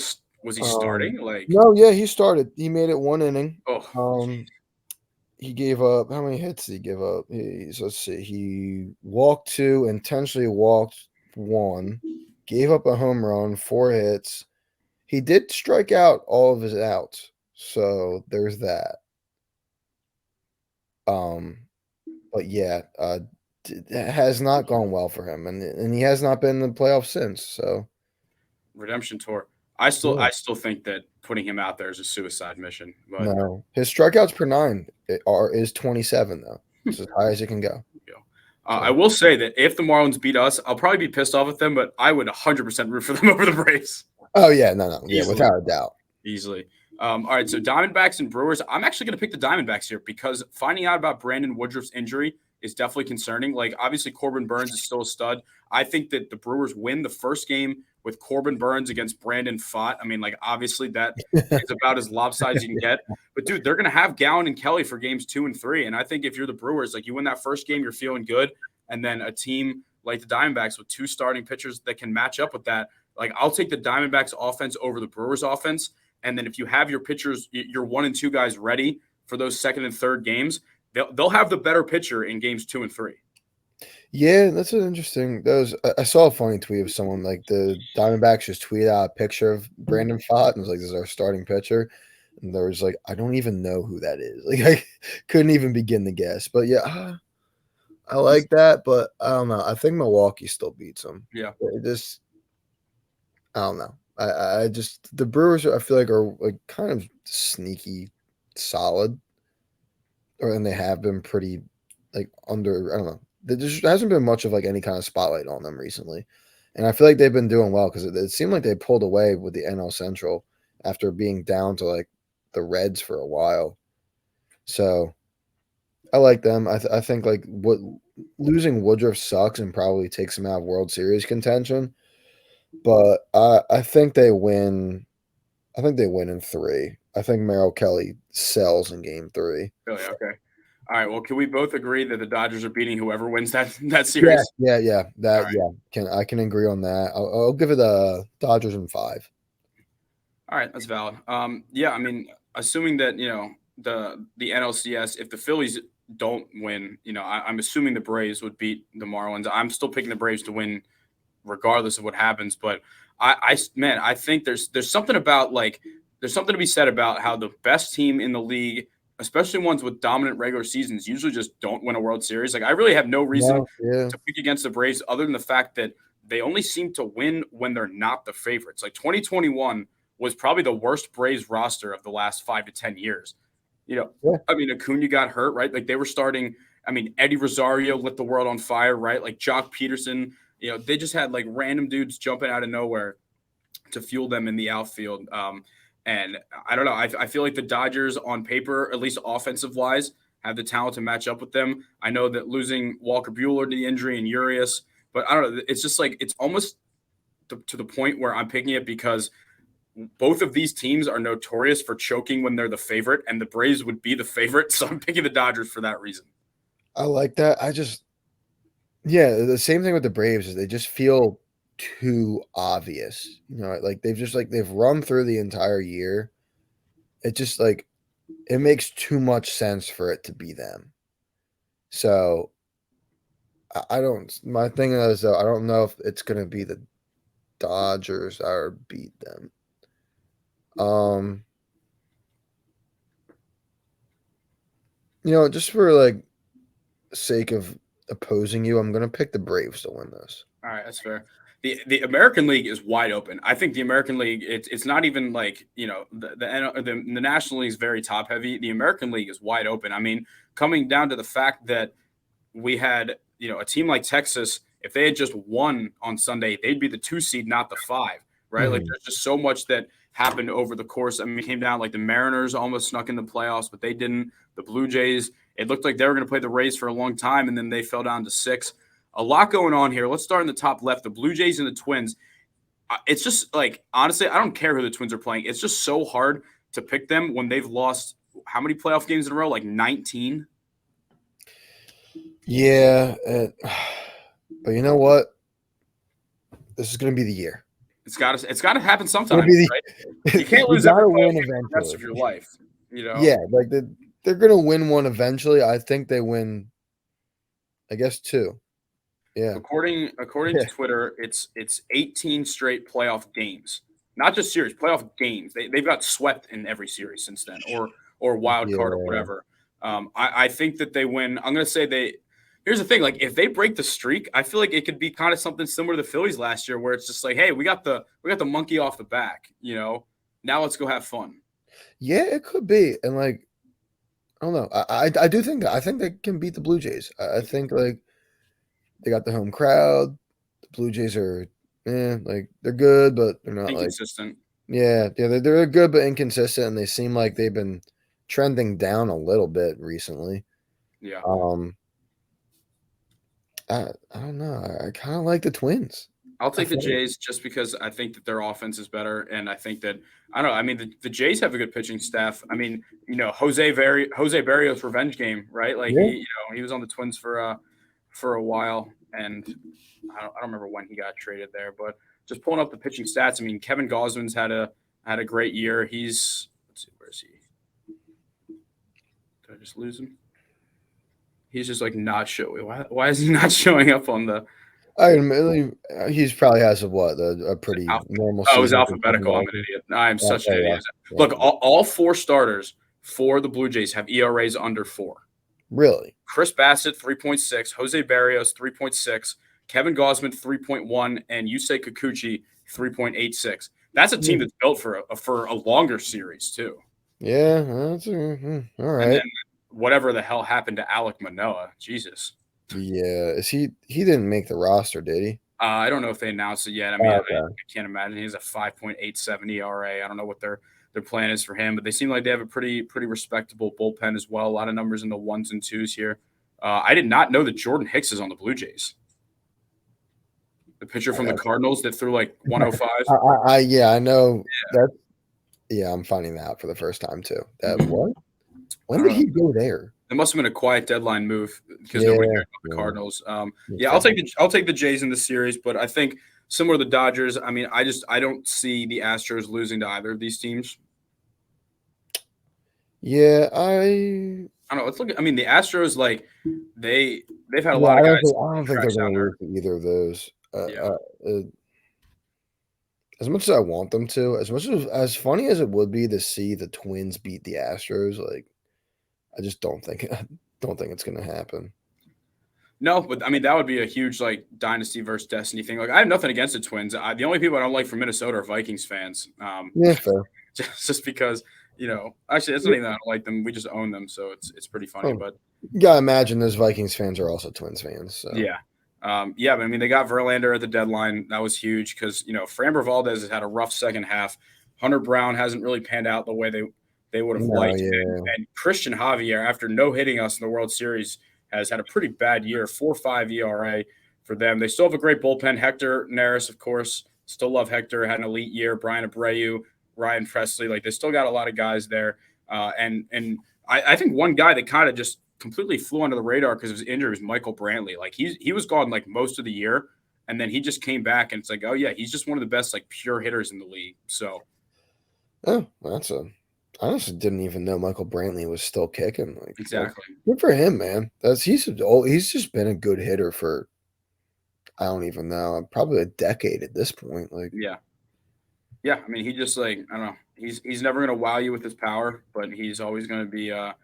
starting? No, yeah, he started. He made it 1 inning. Oh, he gave up. How many hits did he give up? Let's see. He walked 2, intentionally walked 1, gave up a home run, 4 hits. He did strike out all of his outs, so there's that. But yeah, it has not gone well for him, and he has not been in the playoffs since. So redemption tour. I still think that putting him out there is a suicide mission. But no, his strikeouts per 9 is 27 though. It's as high as it can go. I will say that if the Marlins beat us, I'll probably be pissed off at them, but I would 100% root for them over the Braves. Oh yeah, no, yeah, without a doubt, easily. All right, so Diamondbacks and Brewers. I'm actually going to pick the Diamondbacks here because finding out about Brandon Woodruff's injury is definitely concerning. Like, obviously, Corbin Burns is still a stud. I think that the Brewers win the first game with Corbin Burns against Brandon Pfaadt. I mean, like, obviously, that is about as lopsided as you can get. But, dude, they're going to have Gallen and Kelly for games 2 and 3. And I think if you're the Brewers, like, you win that first game, you're feeling good. And then a team like the Diamondbacks with 2 starting pitchers that can match up with that, like, I'll take the Diamondbacks offense over the Brewers offense. And then if you have your pitchers, your 1 and 2 guys ready for those second and third games, they'll have the better pitcher in games 2 and 3. Yeah, that's an interesting. I saw a funny tweet of someone like the Diamondbacks just tweeted out a picture of Brandon Pfaadt and was like, "This is our starting pitcher," and there was like, I don't even know who that is. Like, I couldn't even begin to guess. But yeah, I like that, but I don't know. I think Milwaukee still beats them. Yeah, I don't know. I just the Brewers I feel like are like kind of sneaky solid, and they have been pretty like under. I don't know. There just hasn't been much of like any kind of spotlight on them recently, and I feel like they've been doing well because it seemed like they pulled away with the NL Central after being down to like the Reds for a while. So I like them. I think like losing Woodruff sucks and probably takes them out of World Series contention. But I think they win. I think they win in 3. I think Merrill Kelly sells in game 3. Really? Okay. All right. Well, can we both agree that the Dodgers are beating whoever wins that series? Yeah. I can agree on that. I'll give it a Dodgers in 5. All right, that's valid. Yeah, I mean, assuming that the NLCS, if the Phillies don't win, I'm assuming the Braves would beat the Marlins. I'm still picking the Braves to win regardless of what happens. But I think there's something about like there's something to be said about how the best team in the league, especially ones with dominant regular seasons, usually just don't win a World Series. Like I really have no reason No, yeah, to pick against the Braves other than the fact that they only seem to win when they're not the favorites. Like 2021 was probably the worst Braves roster of the last 5 to 10 years. yeah. I mean, Acuna got hurt, right? Like they were starting. I mean, Eddie Rosario lit the world on fire, right? Like Jock Peterson. They just had like random dudes jumping out of nowhere to fuel them in the outfield. And I don't know. I feel like the Dodgers, on paper, at least offensive wise, have the talent to match up with them. I know that losing Walker Buehler to the injury and Urias, but I don't know. It's just like it's almost to the point where I'm picking it because both of these teams are notorious for choking when they're the favorite, and the Braves would be the favorite. So I'm picking the Dodgers for that reason. I like that. Yeah, the same thing with the Braves is they just feel too obvious. Like they've run through the entire year. It just like it makes too much sense for it to be them. So I don't. My thing is though, I don't know if it's gonna be the Dodgers that are beat them. Um, just for like sake of opposing you, I'm gonna pick the Braves to win this. All right, that's fair. The American League is wide open. I think the American League it's not even like the National League is very top heavy. The American League is wide open. I mean, coming down to the fact that we had a team like Texas, if they had just won on Sunday, they'd be the 2 seed, not the 5, right? Like Mhm. there's just so much that happened over the course. I mean, it came down like the Mariners almost snuck in the playoffs, but they didn't. The Blue Jays, it looked like they were going to play the Rays for a long time, and then they fell down to 6. A lot going on here. Let's start in the top left. The Blue Jays and the Twins. It's just like honestly, I don't care who the Twins are playing. It's just so hard to pick them when they've lost how many playoff games in a row? Like 19. Yeah, but you know what? This is gonna be the year. It's got to happen It's gonna sometimes, be right? the You can't you lose every gotta playoff win game for the rest of eventually. your life. You know, Yeah, like they're gonna win one eventually. I think they win. I guess two. Yeah, according yeah, to Twitter, it's 18 straight playoff games, not just series, playoff games. They've got swept in every series since then, or wild card or yeah, whatever. I think that they win. I'm gonna say they. Here's the thing: like if they break the streak, I feel like it could be kind of something similar to the Phillies last year, where it's just like, hey, we got the monkey off the back. Now let's go have fun. yeah. It could be, and like I don't know. I do think that I think they can beat the Blue Jays. I think like they got the home crowd. The Blue Jays are, like they're good, but they're not like Inconsistent. yeah. They're good but inconsistent, and they seem like they've been trending down a little bit recently. Yeah. Um, I don't know. I kind of like the Twins. I'll I take the feel like, Jays just because I think that their offense is better, and I think that I don't know. I mean, the Jays have a good pitching staff. I mean, Jose Barrios revenge game, right? Like yeah, he was on the Twins for a while, and I don't remember when he got traded there, but just pulling up the pitching stats. I mean, Kevin Gosman's had a great year. Let's see, where is he? Did I just lose him? He's just like not showing. Why is he not showing up on the I admittedly, he's probably has a pretty normal Oh, it was season for Kevin alphabetical. I'm an Gausman. idiot. I'm such an Okay, idiot. yeah, Look, all 4 starters for the Blue Jays have ERAs under 4. really, Chris Bassett, 3.6. Jose Barrios, 3.6. Kevin Gosman, 3.1. And Yusei Kikuchi, 3.86. That's a team Hmm. that's built for a longer series, too. Yeah, all And right. then whatever the hell happened to Alek Manoah. Jesus. Yeah, is he didn't make the roster, did he? I don't know if they announced it yet. I mean, Oh, I okay. can't imagine. He has a 5.87 ERA. I don't know what their plan is for him, but they seem like they have a pretty respectable bullpen as well. A lot of numbers in the ones and twos here. I did not know that Jordan Hicks is on the Blue Jays. The pitcher from the Cardinals that threw like 105. Yeah, I know that. Yeah, I'm finding that out for the first time too. That Mhm. what? I When don't did know. he go there? It must have been a quiet deadline move because nobody Yeah, cared about the yeah, Cardinals. Yeah, fair. I'll take the Jays in the series, but I think similar to the Dodgers. I mean, I don't see the Astros losing to either of these teams. Yeah, I don't know. Let's look at. I mean, the Astros like they've had a yeah, lot of guys I don't think they're contracts gonna down there. lose to either of those. Yeah, Uh, as much as I want them to, as funny as it would be to see the Twins beat the Astros, like I just don't think don't think it's gonna happen. No, but I mean that would be a huge like dynasty versus destiny thing. Like I have nothing against the Twins. The only people I don't like from Minnesota are Vikings fans. Yeah, fair. Just because actually it's not even that I don't like them. We just own them, so it's pretty funny. Oh, But you gotta imagine those Vikings fans are also Twins fans. So yeah. Yeah, but I mean, they got Verlander at the deadline. That was huge because, Framber Valdez has had a rough second half. Hunter Brown hasn't really panned out the way they would have no, liked. yeah. And Christian Javier, after no hitting us in the World Series, has had a pretty bad year, 4.5 ERA for them. They still have a great bullpen. Hector Neris, of course, still love Hector, had an elite year. Brian Abreu, Ryan Presley, like they still got a lot of guys there. And I think one guy that kind of just completely flew under the radar because of his injury was Michael Brantley. Like he was gone like most of the year, and then he just came back, and it's like, oh yeah, he's just one of the best like pure hitters in the league. So Oh, I honestly didn't even know Michael Brantley was still kicking. Like, that's exactly, good for him, man. He's just been a good hitter for I don't even know, probably a decade at this point. Like, yeah, yeah. I mean, he just like I don't know. He's never gonna wow you with his power, but he's always gonna be a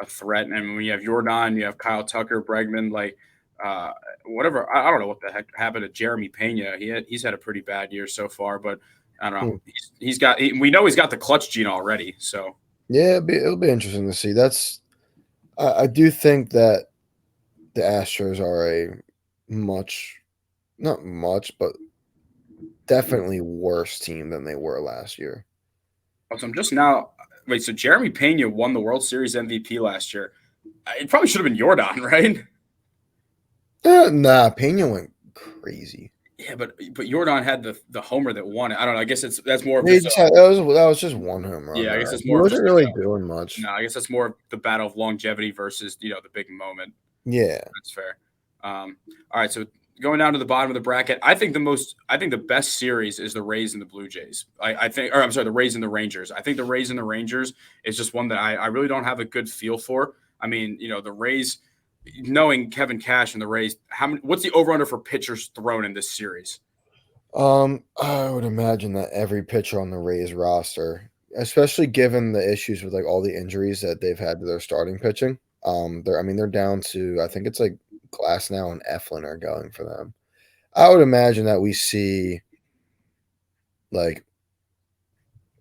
threat. And when you have Jordan, you have Kyle Tucker, Bregman, like uh, whatever. I don't know what the heck happened to Jeremy Pena. He's had a pretty bad year so far, but I don't know. hmm. We know he's got the clutch gene already. So Yeah, it'll be interesting to see. I do think that the Astros are a much, not much, but definitely worse team than they were last year. So I'm just now. Wait, so Jeremy Pena won the World Series MVP last year. It probably should have been Jordan, right? Nah, Pena went crazy. Yeah, but Jordan had the homer that won it. I don't know. I guess that's more of He just just had, that was just one home run yeah. I guess though. that's He more of wasn't just really doing much. no. I guess that's more of the battle of longevity versus the big moment. Yeah. That's fair. All right, so going down to the bottom of the bracket, I think the best series is the Rays and the Blue Jays. I think, or I'm sorry, the Rays and the Rangers. I think the Rays and the Rangers is just one that I really don't have a good feel for. I mean, the Rays, knowing Kevin Cash and the Rays, what's the over under for pitchers thrown in this series? I would imagine that every pitcher on the Rays roster, especially given the issues with like all the injuries that they've had to their starting pitching, they're down to I think it's like Glass now and Eflin are going for them. I would imagine that we see like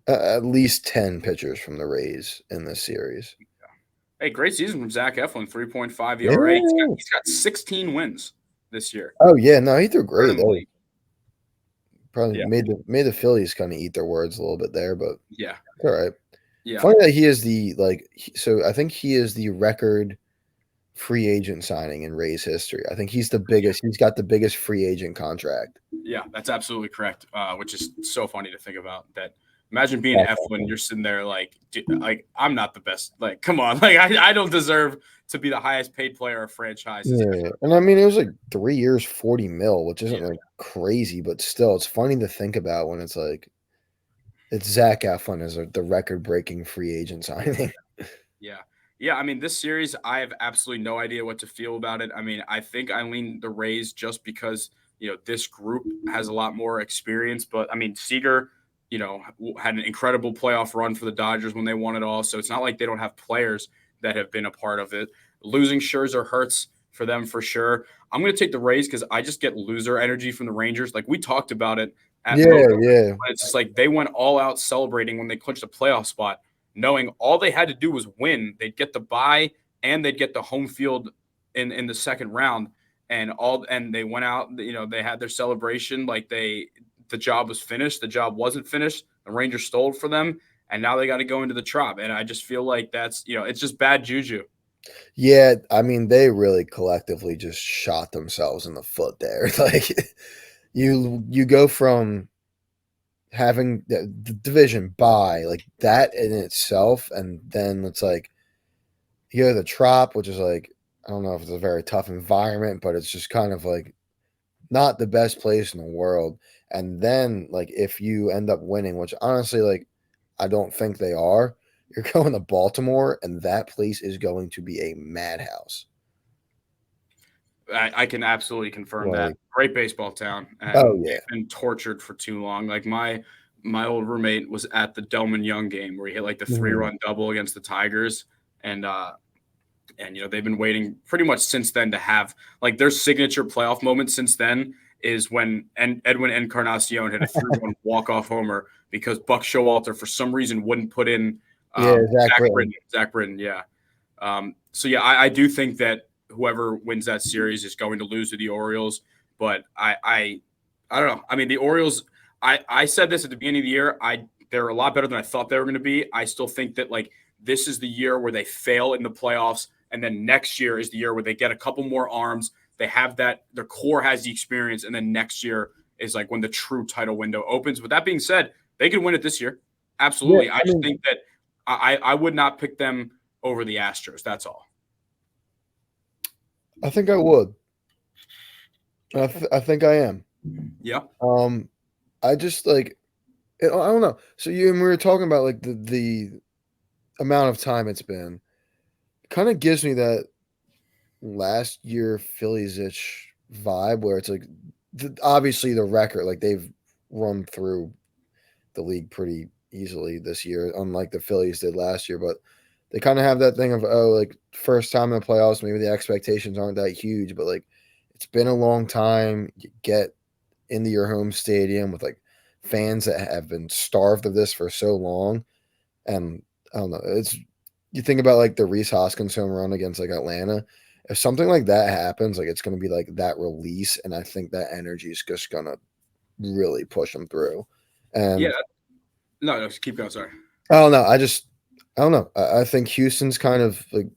at least 10 pitchers from the Rays in this series. Hey, great season from Zach Eflin, 3.5 ERA. Yeah. He's got 16 wins this year. Oh yeah, no, he threw Third great. in the They league. probably Yeah, made the Phillies kind of eat their words a little bit there, but yeah, it's all right. yeah. Funny that he is so I think he is the record free agent signing in Rays history. I think he's the biggest. He's got the biggest free agent contract. Yeah, that's absolutely correct. Which is so funny to think about. That imagine being That's F when awesome. you're sitting there like I'm not the best. Like, come on, like I don't deserve to be the highest paid player of franchises. Yeah, and I mean it was like 3 years, 40 mil, which Yeah, isn't like crazy, but still, it's funny to think about when it's like it's Zach Eflin as the record-breaking free agent signing. yeah, yeah. I mean, this series, I have absolutely no idea what to feel about it. I mean, I think I lean the Rays just because this group has a lot more experience. But I mean, Seager, had an incredible playoff run for the Dodgers when they won it all. So it's not like they don't have players that have been a part of it. Losing Scherzer hurts for them for sure. I'm going to take the Rays because I just get loser energy from the Rangers. Like we talked about it at Yeah, Moto. yeah, It's just like they went all out celebrating when they clinched a playoff spot, knowing all they had to do was win. They'd get the bye and they'd get the home field in the second round. And they went out, they had their celebration like the job was finished. The job wasn't finished. The Rangers stole for them, and now they got to go into the Trop. And I just feel like that's it's just bad juju. yeah. I mean, they really collectively just shot themselves in the foot there. Like you go from having the division bye like that in itself, and then it's like you go to the Trop, which is like I don't know if it's a very tough environment, but it's just kind of like not the best place in the world. And then like if you end up winning, which honestly like I don't think they are, you're going to Baltimore, and that place is going to be a madhouse. I can absolutely confirm that. Like, Great baseball town, oh and yeah. they've been tortured for too long. Like my old roommate was at the Delman Young game where he hit like the Mhm. 3-run double against the Tigers, and they've been waiting pretty much since then to have like their signature playoff moment since then is when Edwin Encarnacion hit a 3-run walk-off homer because Buck Showalter for some reason wouldn't put in Yeah, Zach Zach Britton. Britton. Zach Britton, yeah. So yeah, I do think that whoever wins that series is going to lose to the Orioles. But I don't know. I mean, the Orioles. I said this at the beginning of the year. They're a lot better than I thought they were going to be. I still think that like this is the year where they fail in the playoffs, and then next year is the year where they get a couple more arms. They have that. Their core has the experience, and then next year is like when the true title window opens. With that being said, they can win it this year. Yeah, Absolutely. I I just mean, think that I would not pick them over the Astros. That's all. I think I would. I think I am. Yeah. Um, I just like I don't know. So you and we were talking about like the amount of time it's been. Kind of gives me that last year Phillies itch vibe where it's like obviously the record like they've run through the league pretty easily this year, unlike the Phillies did last year. But they kind of have that thing of like first time in the playoffs, maybe the expectations aren't that huge, but like it's been a long time. You get into your home stadium with like fans that have been starved of this for so long, and I don't know. It's you think about like the Reese Hoskins home run against like Atlanta. If something like that happens, like it's going to be like that release, and I think that energy is just going to really push them through. Yeah. And No, keep going. Sorry. I don't know. I don't know. I think Houston's kind of like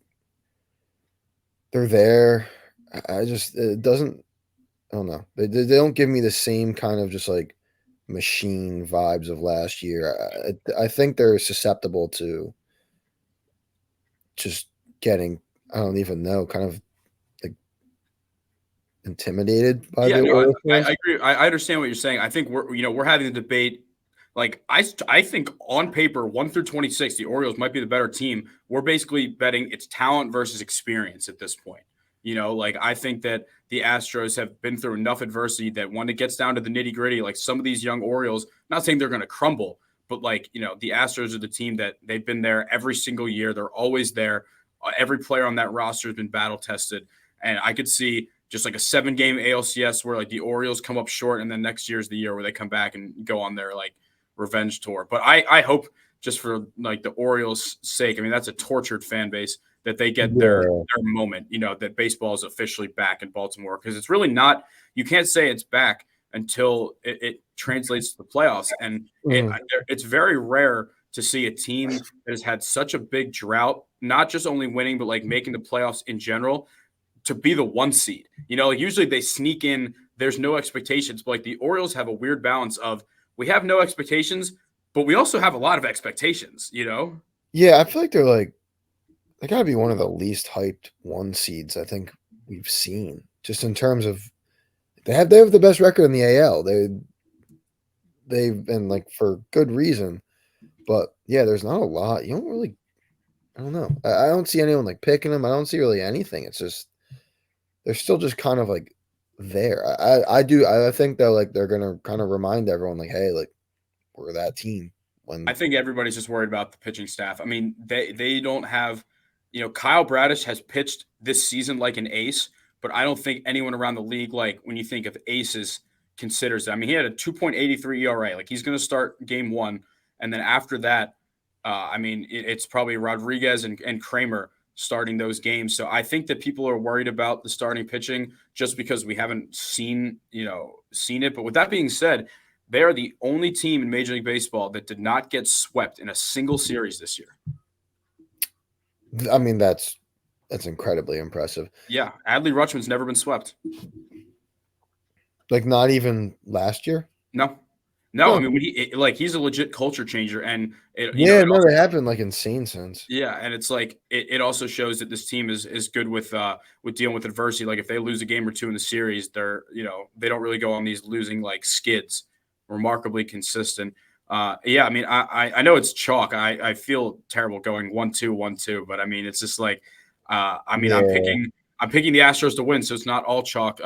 they're there. I just it doesn't. I don't know. They don't give me the same kind of just like machine vibes of last year. I think they're susceptible to just getting. I don't even know. Kind of like intimidated by Yeah, the no, Orioles I fans. agree. I understand what you're saying. I think we're having a debate. Like I think on paper, 1 through 26, the Orioles might be the better team. We're basically betting it's talent versus experience at this point. Like I think that the Astros have been through enough adversity that when it gets down to the nitty gritty, like some of these young Orioles, not saying they're going to crumble, but like the Astros are the team that they've been there every single year. They're always there. Every player on that roster has been battle tested, and I could see just like a 7-game ALCS where like the Orioles come up short, and then next year's the year where they come back and go on their like revenge tour. But I hope just for like the Orioles' sake, I mean that's a tortured fan base that they get Yeah. their moment. That baseball is officially back in Baltimore because it's really not. You can't say it's back until it translates to the playoffs, and Mm. it's very rare to see a team that has had such a big drought, not just only winning but like making the playoffs in general to be the 1 seed. Like usually they sneak in, there's no expectations, but like the Orioles have a weird balance of we have no expectations, but we also have a lot of expectations. Yeah, I feel like they got to be one of the least hyped one seeds I think we've seen, just in terms of they have the best record in the AL. They've been like for good reason, but yeah, there's not a lot. You don't really. I don't know. I don't see anyone like picking them. I don't see really anything. It's just they're still just kind of like there. I do. I think though, like they're gonna kind of remind everyone, like, hey, like we're that team. I When think everybody's just worried about the pitching staff. I mean, they don't have, Kyle Bradish has pitched this season like an ace, but I don't think anyone around the league, like when you think of aces, considers that. I mean, he had a 2.83 ERA. Like he's going to start game one, and then after that, I mean, it's probably Rodriguez and Kramer starting those games. So I think that people are worried about the starting pitching just because we haven't seen it. But with that being said, they are the only team in Major League Baseball that did not get swept in a single series this year. I mean, that's incredibly impressive. Yeah, Adley Rutschman's never been swept. Like not even last year. No, no. I Huh. mean, he's a legit culture changer, and Yeah, it no, also, they have been like insane since. yeah, and it's like it also shows that this team is good with dealing with adversity. Like if they lose a game or two in the series, they don't really go on these losing like skids. Remarkably consistent. Yeah, I mean, I know it's chalk. I feel terrible going 1-2, 1-2, but I mean, it's just like, I mean, I'm Yeah. picking. I'm picking the Astros to win, so it's not all chalk.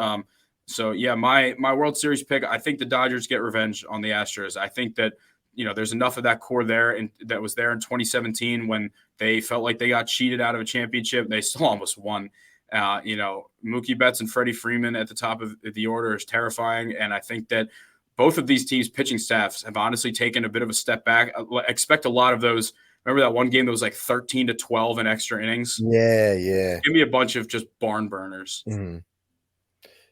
So yeah, my World Series pick. I think the Dodgers get revenge on the Astros. I think that there's enough of that core there, and that was there in 2017 when they felt like they got cheated out of a championship. They still almost won. Mookie Betts and Freddie Freeman at the top of the order is terrifying, and I think that both of these teams' pitching staffs have honestly taken a bit of a step back. I expect a lot of those. Remember that one game that was like 13-12 in extra innings? Yeah, yeah. Give me a bunch of just barn burners. Mhm.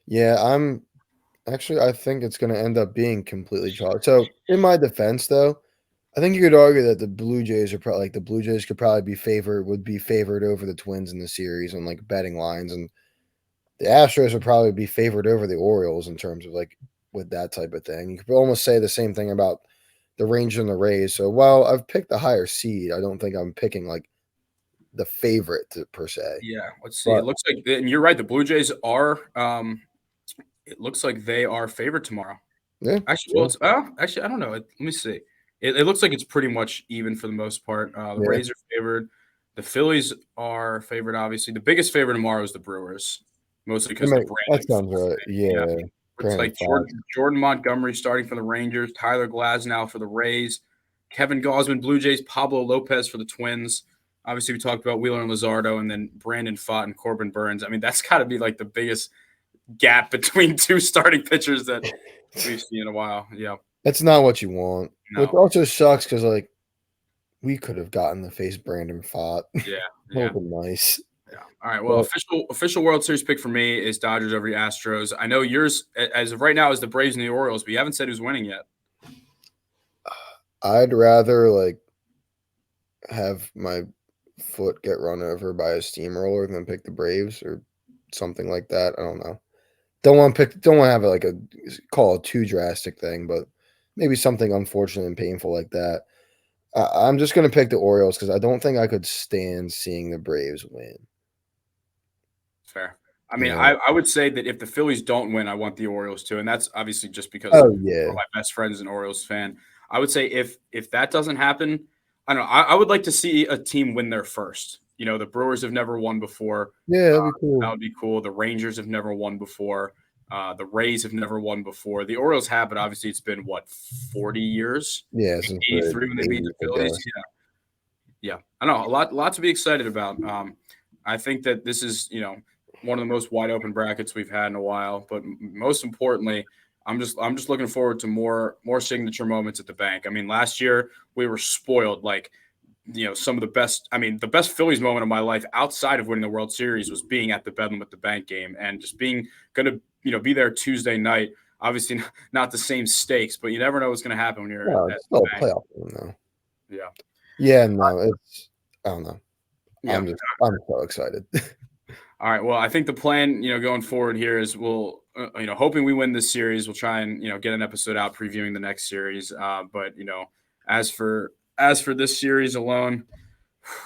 Yeah, I think it's gonna end up being completely chalk. So, in my defense, though, I think you could argue that the Blue Jays are probably like, the Blue Jays could probably would be favored over the Twins in the series on, like, betting lines, and the Astros would probably be favored over the Orioles in terms of, like, with that type of thing. You could almost say the same thing about the Rangers and the Rays. So, while I've picked the higher seed, I don't think I'm picking, like, the favorite per se. Yeah, let's see. It But looks like, and you're right. The Blue Jays are. It looks like they are favored tomorrow. yeah, Actually, well, sure. it's actually I don't know. Let me see. It looks like it's pretty much even for the most part. The Yeah. Rays are favored. The Phillies are favored. Obviously, the biggest favorite tomorrow is the Brewers, mostly because of the That Brandon sounds right. thing. Yeah, Yeah. it's Brandon like Fox. Jordan Montgomery starting for the Rangers, Tyler Glasnow for the Rays, Kevin Gausman, Blue Jays, Pablo Lopez for the Twins. Obviously, we talked about Wheeler and Luzardo, and then Brandon Pfaadt and Corbin Burns. I mean, that's got to be like the biggest gap between two starting pitchers that we've seen in a while. Yeah, That's not what you want. Which no, also sucks because, like, we could have gotten the face Brandon Fott. yeah, That yeah. would've been nice. Yeah. All right. Well, But official World Series pick for me is Dodgers over the Astros. I know yours, as of right now, is the Braves and the Orioles, but you haven't said who's winning yet. I'd rather, like, have my foot get run over by a steamroller than pick the Braves or something like that. I don't know. Don't wanna have it like a call a too drastic thing, but maybe something unfortunate and painful like that. I'm just gonna pick the Orioles because I don't think I could stand seeing the Braves win. Fair. I mean, Yeah. I would say that if the Phillies don't win, I want the Orioles to, and that's obviously just because Oh, one yeah. of my best friends is an Orioles fan. I would say if that doesn't happen, I don't know. I would like to see a team win their first. The Brewers have never won before. Yeah, Uh, that'd be cool. that would be cool. The Rangers have never won before. The Rays have never won before. The Orioles have, but obviously it's been what 40 years, Yeah, since the 83 when they beat the 80s, I Phillies. guess. Yeah, I know a lot to be excited about. I think that this is one of the most wide open brackets we've had in a while. But most importantly, I'm just looking forward to more signature moments at the bank. I mean, last year we were spoiled. Like some of the best. I mean, the best Phillies moment of my life outside of winning the World Series was being at the Bedlam at the Bank game and just being going to be there Tuesday night. Obviously, not the same stakes, but you never know what's going to happen when you're No, at it's the still a bank. playoff game, though. Yeah, Yeah, no, it's I don't know. yeah. I'm so excited. All right. Well, I think the plan, going forward here is we'll, hoping we win this series, we'll try and get an episode out previewing the next series. But as for this series alone,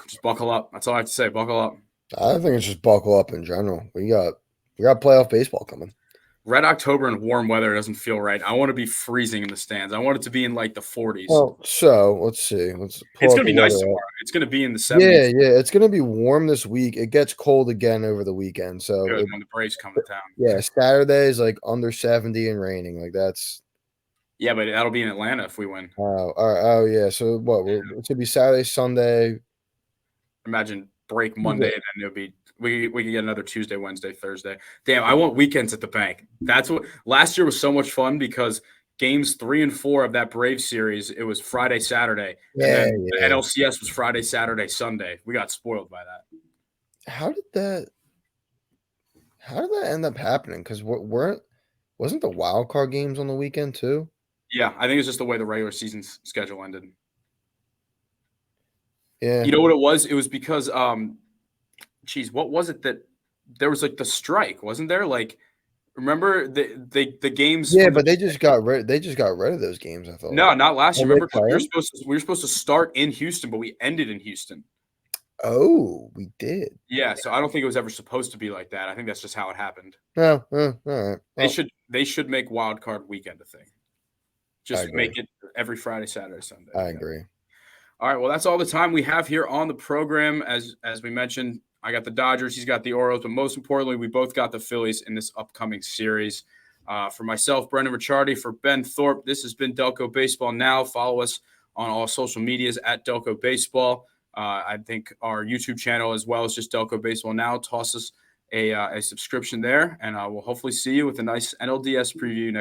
just buckle up. That's all I have to say. Buckle up. I think it's just buckle up in general. We got playoff baseball coming. Red October and warm weather doesn't feel right. I want to be freezing in the stands. I want it to be in like the 40s. Well, so let's see. Let's It's pull up gonna the be nice weather. tomorrow. It's gonna be in the Yeah, 70s. yeah, it's gonna be warm this week. It gets cold again over the weekend. So Good when the Braves come to town. yeah, Saturday is like under 70 and raining. Like that's Yeah, but that'll be in Atlanta if we win. all right, oh yeah. So what? It should be Saturday, Sunday. Imagine break Yeah, Monday and then it'll be we could get another Tuesday, Wednesday, Thursday. Damn, I want weekends at the bank. That's what last year was so much fun because games 3 and 4 of that Braves series, it was Friday, Saturday, and yeah, then the yeah. NLCS was Friday, Saturday, Sunday. We got spoiled by that. How did that? How did that end up happening? Because wasn't the wild card games on the weekend too? Yeah, I think it's just the way the regular season schedule ended. Yeah, You know what it was? It was because geez, what was it that there was like the strike, wasn't there? Like remember the games yeah, from the but they just got rid. They just got rid of those games. I thought. no, not last Are year. they Remember, because playing? we were supposed to start in Houston, but we ended in Houston. Oh, we did. Yeah, so I don't think it was ever supposed to be like that. I think that's just how it happened. Oh, all right. They Well, should they should make wild card weekend a thing. I Just agree. make it every Friday, Saturday, Sunday. I Yeah. agree. All right. Well, that's all the time we have here on the program. As we mentioned, I got the Dodgers. He's got the Orioles. But most importantly, we both got the Phillies in this upcoming series. For myself, Brendan Ricciardi, for Ben Thorpe, this has been Delco Baseball Now. Follow us on all social medias at Delco Baseball. I think our YouTube channel as well as just Delco Baseball Now. Toss us a subscription there, and we'll hopefully see you with a nice NLDS preview next